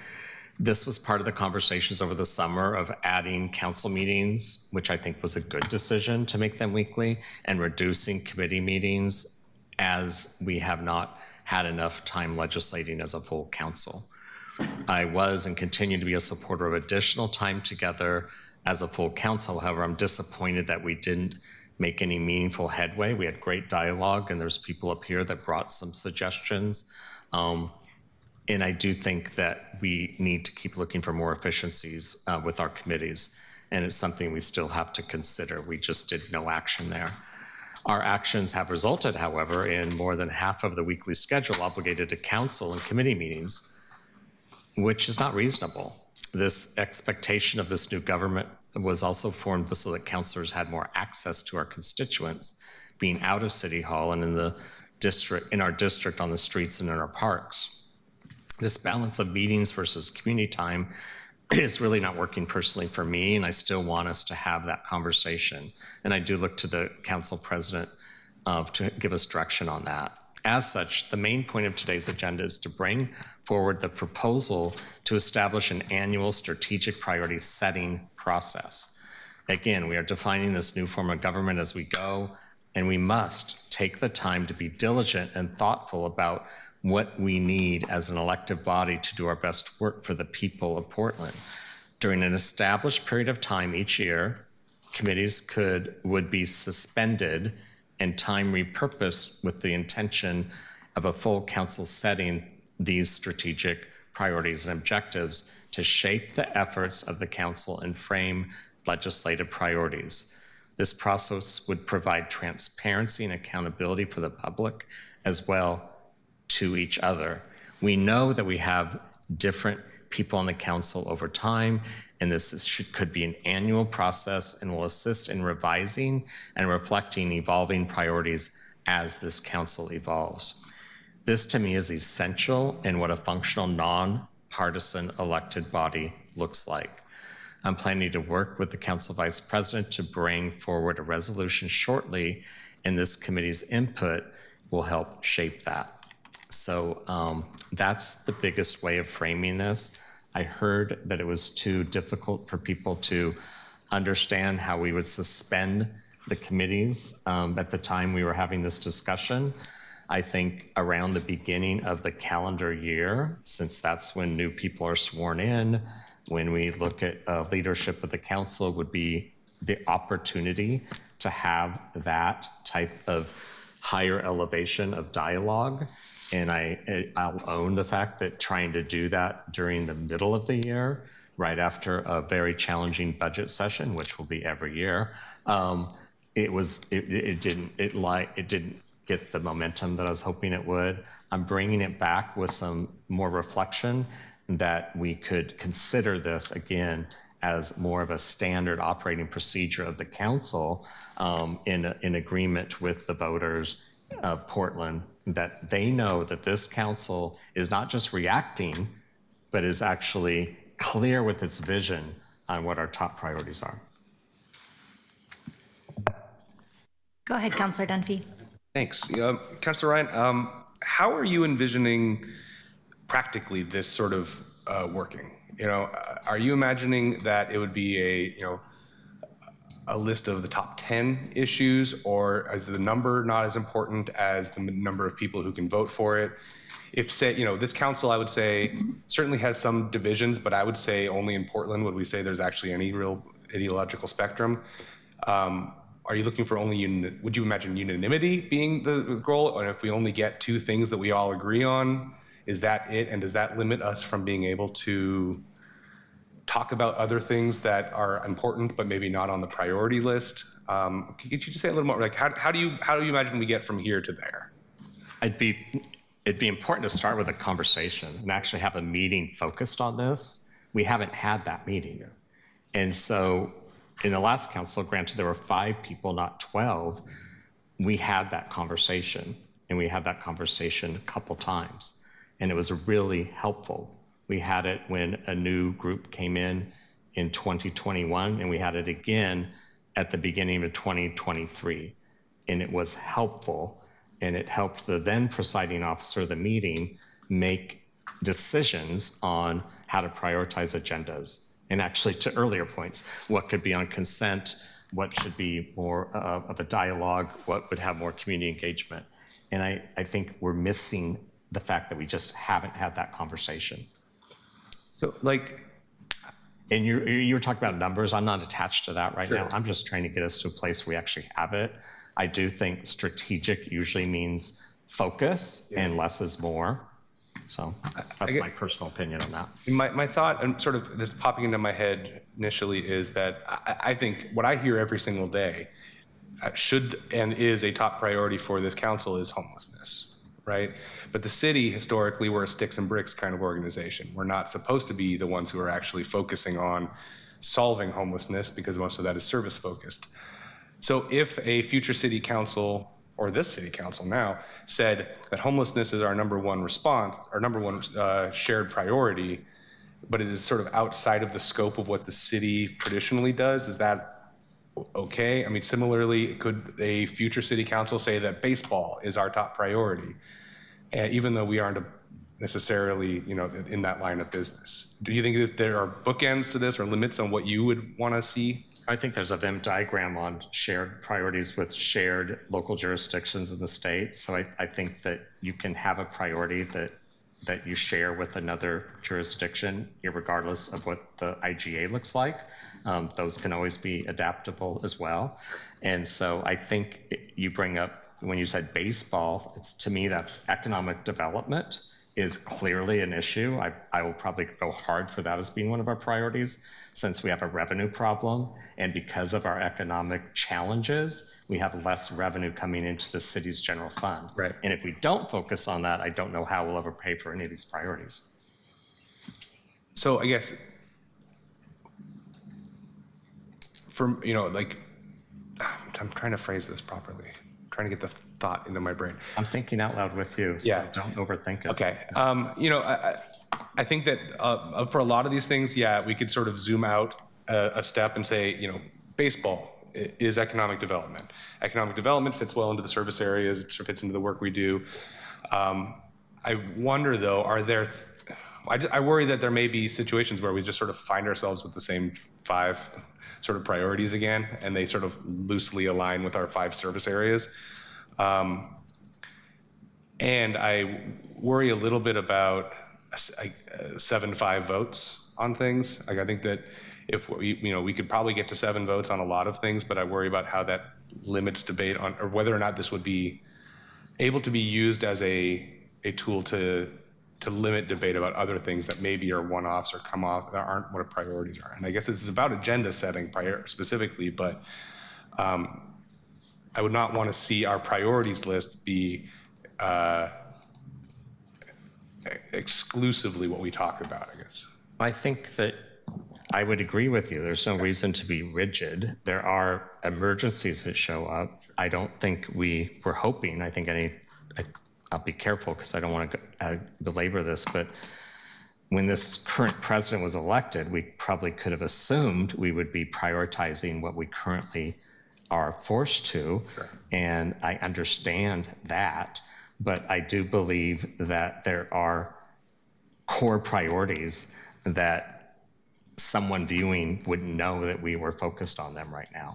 S4: this was part of the conversations over the summer of adding council meetings, which I think was a good decision to make them weekly, and reducing committee meetings as we have not had enough time legislating as a full council. I was and continue to be a supporter of additional time together as a full council. However, I'm disappointed that we didn't make any meaningful headway. We had great dialogue, and there's people up here that brought some suggestions. And I do think that we need to keep looking for more efficiencies with our committees. And it's something we still have to consider. We just did no action there. Our actions have resulted, however, in more than half of the weekly schedule obligated to council and committee meetings, which is not reasonable. This expectation of this new government was also formed so that councilors had more access to our constituents, being out of City Hall and in our district on the streets and in our parks. This balance of meetings versus community time is really not working personally for me, and I still want us to have that conversation. And I do look to the council president to give us direction on that. As such, the main point of today's agenda is to bring forward the proposal to establish an annual strategic priority setting process. Again, we are defining this new form of government as we go, and we must take the time to be diligent and thoughtful about what we need as an elective body to do our best work for the people of Portland. During an established period of time each year, committees would be suspended and time repurposed with the intention of a full council setting these strategic priorities and objectives to shape the efforts of the council and frame legislative priorities. This process would provide transparency and accountability for the public as well to each other. We know that we have different people on the council over time, and could be an annual process and will assist in revising and reflecting evolving priorities as this council evolves. This to me is essential in what a functional non-partisan elected body looks like. I'm planning to work with the council vice president to bring forward a resolution shortly, and this committee's input will help shape that. So that's the biggest way of framing this. I heard that it was too difficult for people to understand how we would suspend the committees at the time we were having this discussion. I think around the beginning of the calendar year, since that's when new people are sworn in, when we look at leadership of the council, would be the opportunity to have that type of higher elevation of dialogue. And I'll own the fact that trying to do that during the middle of the year, right after a very challenging budget session, which will be every year, it didn't get the momentum that I was hoping it would. I'm bringing it back with some more reflection that we could consider this again as more of a standard operating procedure of the council in agreement with the voters of Portland, that they know that this council is not just reacting, but is actually clear with its vision on what our top priorities are.
S3: Go ahead, Councillor Dunphy.
S8: Thanks. Councillor Ryan, how are you envisioning practically this sort of working? Are you imagining that it would be a list of the top 10 issues, or is the number not as important as the number of people who can vote for it? If this council, I would say, certainly has some divisions, but I would say only in Portland would we say there's actually any real ideological spectrum. Are you looking for would you imagine unanimity being the goal? Or if we only get two things that we all agree on, is that it? And does that limit us from being able to talk about other things that are important, but maybe not on the priority list? Could you just say a little more, like how do you imagine we get from here to there?
S4: It'd be important to start with a conversation and actually have a meeting focused on this. We haven't had that meeting. And so in the last council, granted there were 5 people, not 12, we had that conversation, and we had that conversation a couple times, and it was really helpful. We had it when a new group came in 2021, and we had it again at the beginning of 2023, and it was helpful, and it helped the then presiding officer of the meeting make decisions on how to prioritize agendas. And actually, to earlier points, what could be on consent, what should be more of a dialogue, what would have more community engagement. And I think we're missing the fact that we just haven't had that conversation.
S8: So
S4: and you were talking about numbers. I'm not attached to that right
S8: Sure.
S4: now. I'm just trying to get us to a place where we actually have it. I do think strategic usually means focus, and less is more. So that's my personal opinion on that.
S8: My thought, and sort of that's popping into my head initially, is that I think what I hear every single day should and is a top priority for this council is homelessness, right? But the city, historically, we're a sticks and bricks kind of organization. We're not supposed to be the ones who are actually focusing on solving homelessness, because most of that is service focused. So if a future city council, or this city council now, said that homelessness is our number one response, our number one shared priority, but it is sort of outside of the scope of what the city traditionally does, is that okay? I mean, similarly, could a future city council say that baseball is our top priority, even though we aren't necessarily, in that line of business? Do you think that there are bookends to this or limits on what you would want to see?
S4: I think there's a Venn diagram on shared priorities with shared local jurisdictions in the state. So I think that you can have a priority that you share with another jurisdiction, regardless of what the IGA looks like. Those can always be adaptable as well. And so I think you bring up, when you said baseball, to me, that's economic development is clearly an issue. I will probably go hard for that as being one of our priorities, since we have a revenue problem, and because of our economic challenges, we have less revenue coming into the city's general fund.
S8: Right.
S4: And if we don't focus on that, I don't know how we'll ever pay for any of these priorities.
S8: So I guess from, I'm trying to phrase this properly, trying to get the thought into my brain.
S4: I'm thinking out loud with you, so
S8: Yeah.
S4: don't overthink it.
S8: Okay. I think that for a lot of these things, we could sort of zoom out a step and say, baseball is economic development. Economic development fits well into the service areas, it fits into the work we do. I wonder, though, I worry that there may be situations where we just sort of find ourselves with the same 5 sort of priorities again, and they sort of loosely align with our 5 service areas. And I worry a little bit about 7-5 votes on things. Like, I think that if we could probably get to 7 votes on a lot of things, but I worry about how that limits debate on, or whether or not this would be able to be used as a tool to limit debate about other things that maybe are one-offs or come off that aren't what our priorities are. And I guess it's about agenda setting specifically, but I would not want to see our priorities list be exclusively what we talk about, I guess.
S4: I think that I would agree with you. There's no reason to be rigid. There are emergencies that show up. I don't think we're hoping, I think I'll be careful because I don't want to belabor this, but when this current president was elected, we probably could have assumed we would be prioritizing what we currently are forced to. Sure. And I understand that, but I do believe that there are core priorities that someone viewing wouldn't know that we were focused on them right now.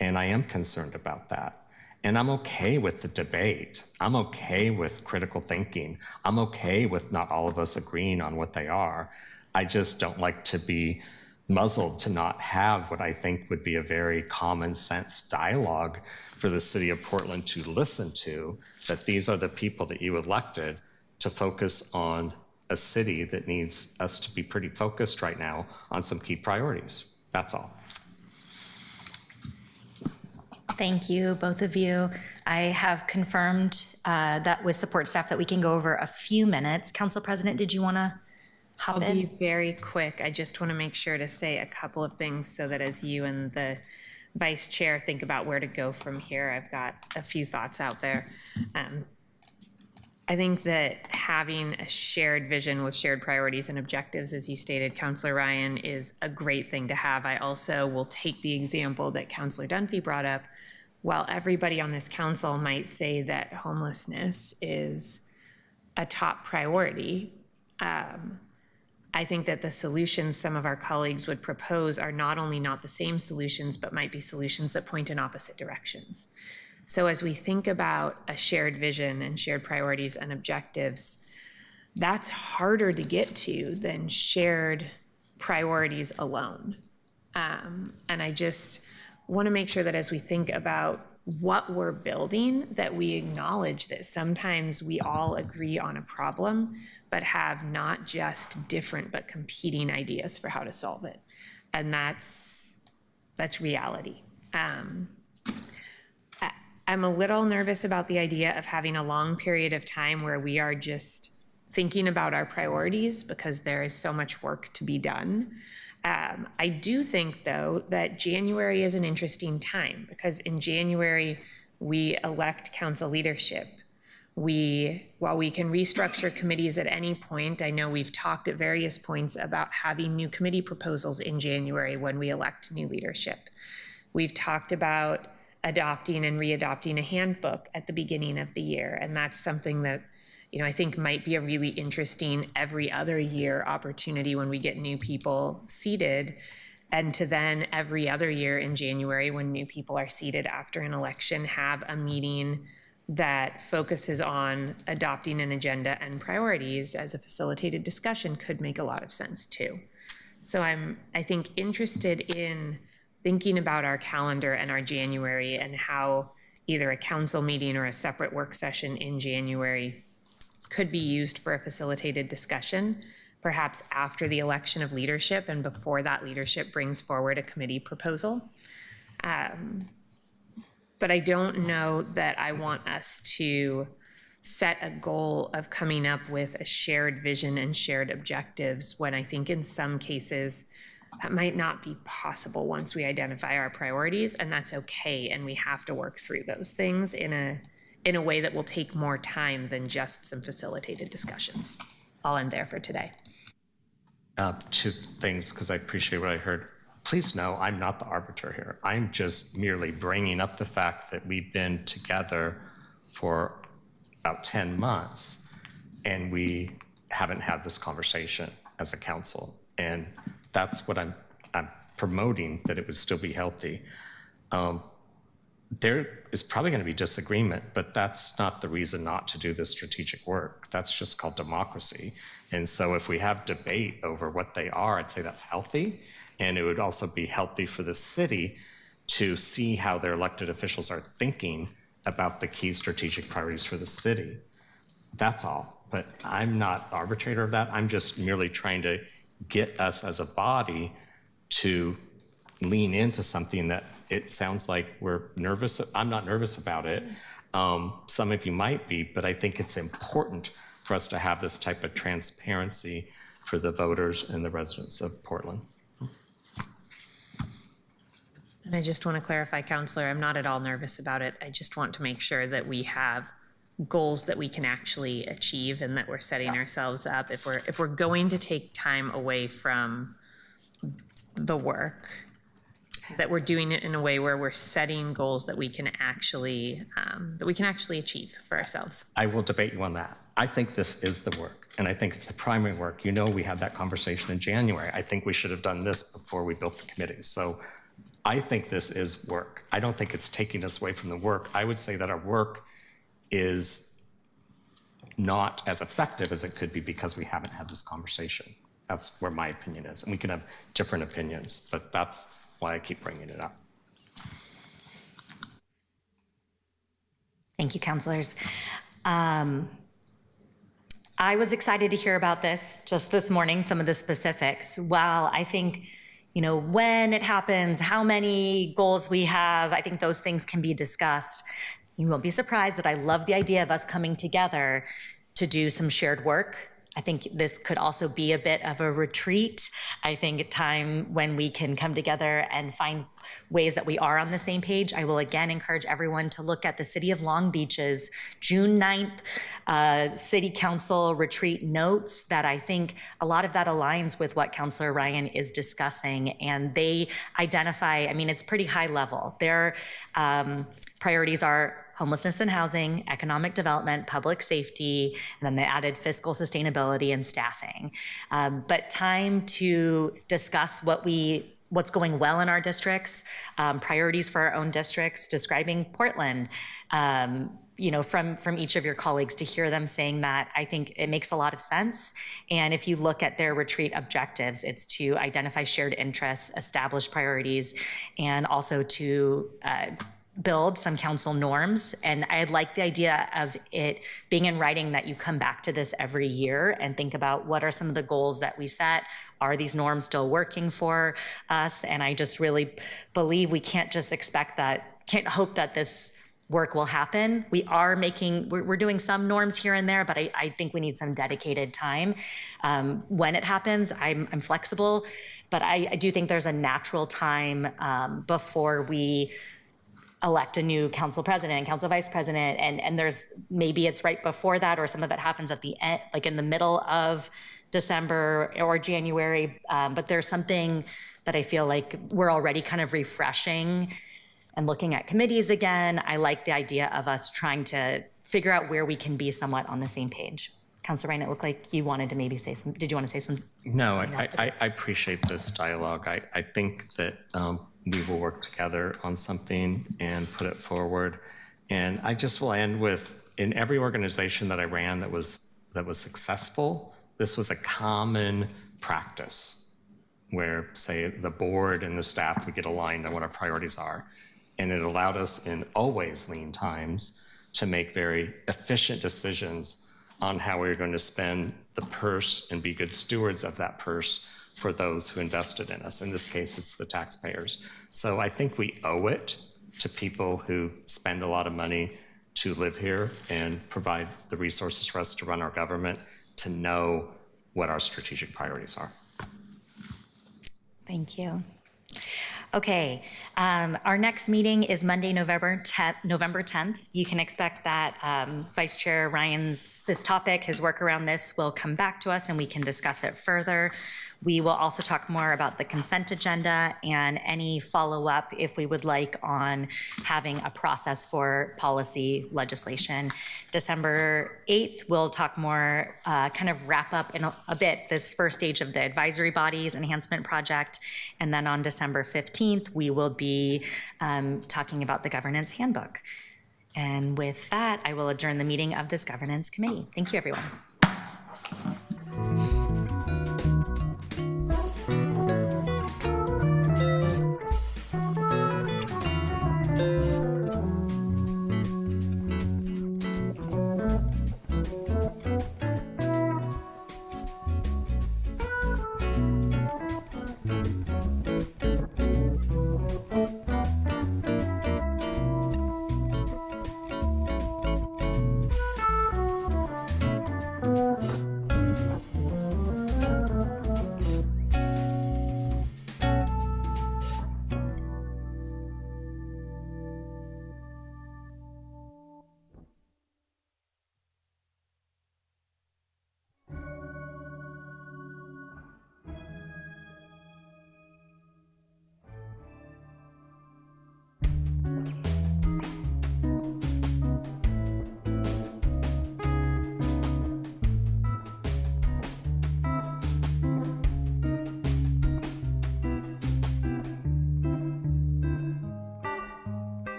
S4: And I am concerned about that. And I'm okay with the debate. I'm okay with critical thinking. I'm okay with not all of us agreeing on what they are. I just don't like to be muzzled to not have what I think would be a very common sense dialogue for the city of Portland to listen to, that these are the people that you elected to focus on a city that needs us to be pretty focused right now on some key priorities. That's all.
S3: Thank you, both of you. I have confirmed that with support staff that we can go over a few minutes. Council President, did you want to hop
S6: I'll
S3: in?
S6: be very quick. I just want to make sure to say a couple of things so that as you and the Vice Chair think about where to go from here, I've got a few thoughts out there. I think that having a shared vision with shared priorities and objectives, as you stated, Councilor Ryan, is a great thing to have. I also will take the example that Councilor Dunphy brought up. While everybody on this council might say that homelessness is a top priority, I think that the solutions some of our colleagues would propose are not only not the same solutions, but might be solutions that point in opposite directions. So as we think about a shared vision and shared priorities and objectives, that's harder to get to than shared priorities alone. And I just want to make sure that as we think about what we're building, that we acknowledge that sometimes we all agree on a problem, but have not just different but competing ideas for how to solve it. And that's reality. I'm a little nervous about the idea of having a long period of time where we are just thinking about our priorities because there is so much work to be done. I do think, though, that January is an interesting time because in January, we elect council leadership. While we can restructure committees at any point, I know we've talked at various points about having new committee proposals in January when we elect new leadership. We've talked about adopting and readopting a handbook at the beginning of the year, and that's something that I think might be a really interesting every other year opportunity when we get new people seated, and to then every other year in January when new people are seated after an election have a meeting that focuses on adopting an agenda and priorities as a facilitated discussion could make a lot of sense too. So I think, interested in thinking about our calendar and our January and how either a council meeting or a separate work session in January could be used for a facilitated discussion, perhaps after the election of leadership and before that leadership brings forward a committee proposal. But I don't know that I want us to set a goal of coming up with a shared vision and shared objectives when I think in some cases that might not be possible once we identify our priorities, and that's okay, and we have to work through those things in a way that will take more time than just some facilitated discussions. I'll end there for today.
S4: 2 things, because I appreciate what I heard. Please know I'm not the arbiter here. I'm just merely bringing up the fact that we've been together for about 10 months and we haven't had this conversation as a council. And that's what I'm promoting, that it would still be healthy. There is probably going to be disagreement, but that's not the reason not to do this strategic work. That's just called democracy. And so if we have debate over what they are, I'd say that's healthy. And it would also be healthy for the city to see how their elected officials are thinking about the key strategic priorities for the city. That's all. But I'm not the arbitrator of that. I'm just merely trying to get us as a body to lean into something that it sounds like we're nervous. I'm not nervous about it. Some of you might be, but I think it's important for us to have this type of transparency for the voters and the residents of Portland.
S6: And I just want to clarify, Councillor, I'm not at all nervous about it. I just want to make sure that we have goals that we can actually achieve and that we're setting ourselves up. If we're going to take time away from the work, that we're doing it in a way where we're setting goals that we can actually achieve for ourselves.
S4: I will debate you on that. I think this is the work, and I think it's the primary work. We had that conversation in January. I think we should have done this before we built the committee. So I think this is work. I don't think it's taking us away from the work. I would say that our work is not as effective as it could be because we haven't had this conversation. That's where my opinion is. And we can have different opinions, but that's why I keep bringing it up.
S3: Thank you, councilors. I was excited to hear about this just this morning, some of the specifics. While I think, when it happens, how many goals we have, I think those things can be discussed. You won't be surprised that I love the idea of us coming together to do some shared work. I think this could also be a bit of a retreat. I think a time when we can come together and find ways that we are on the same page. I will again encourage everyone to look at the City of Long Beach's June 9th City Council retreat notes, that I think a lot of that aligns with what Councillor Ryan is discussing. And they identify, it's pretty high level. Their priorities are homelessness and housing, economic development, public safety, and then they added fiscal sustainability and staffing. But time to discuss what's going well in our districts, priorities for our own districts, describing Portland, from each of your colleagues, to hear them saying that, I think it makes a lot of sense. And if you look at their retreat objectives, it's to identify shared interests, establish priorities, and also to build some council norms. And I like the idea of it being in writing that you come back to this every year and think about what are some of the goals that we set. Are these norms still working for us? And I just really believe we can't just can't hope that this work will happen. We're doing some norms here and there, but I think we need some dedicated time. When it happens, I'm flexible, but I do think there's a natural time before we elect a new council president, council vice president, and there's, maybe it's right before that, or some of it happens at the end, like in the middle of December or January, but there's something that I feel like we're already kind of refreshing and looking at committees again. I like the idea of us trying to figure out where we can be somewhat on the same page. Councilor Ryan, it looked like you wanted to maybe say some, did you want to say some?
S4: No, I appreciate this dialogue. I think that we will work together on something and put it forward. And I just will end with, in every organization that I ran that was successful, this was a common practice where, say, the board and the staff would get aligned on what our priorities are. And it allowed us in always lean times to make very efficient decisions on how we were going to spend the purse and be good stewards of that purse for those who invested in us. In this case, it's the taxpayers. So I think we owe it to people who spend a lot of money to live here and provide the resources for us to run our government, to know what our strategic priorities are.
S3: Thank you. Okay, our next meeting is Monday, November 10th. You can expect that Vice Chair Ryan's, this topic, his work around this will come back to us and we can discuss it further. We will also talk more about the consent agenda and any follow-up, if we would like, on having a process for policy legislation. December 8th, we'll talk more, kind of wrap up in a bit this first stage of the advisory bodies enhancement project. And then on December 15th, we will be talking about the governance handbook. And with that, I will adjourn the meeting of this governance committee. Thank you, everyone.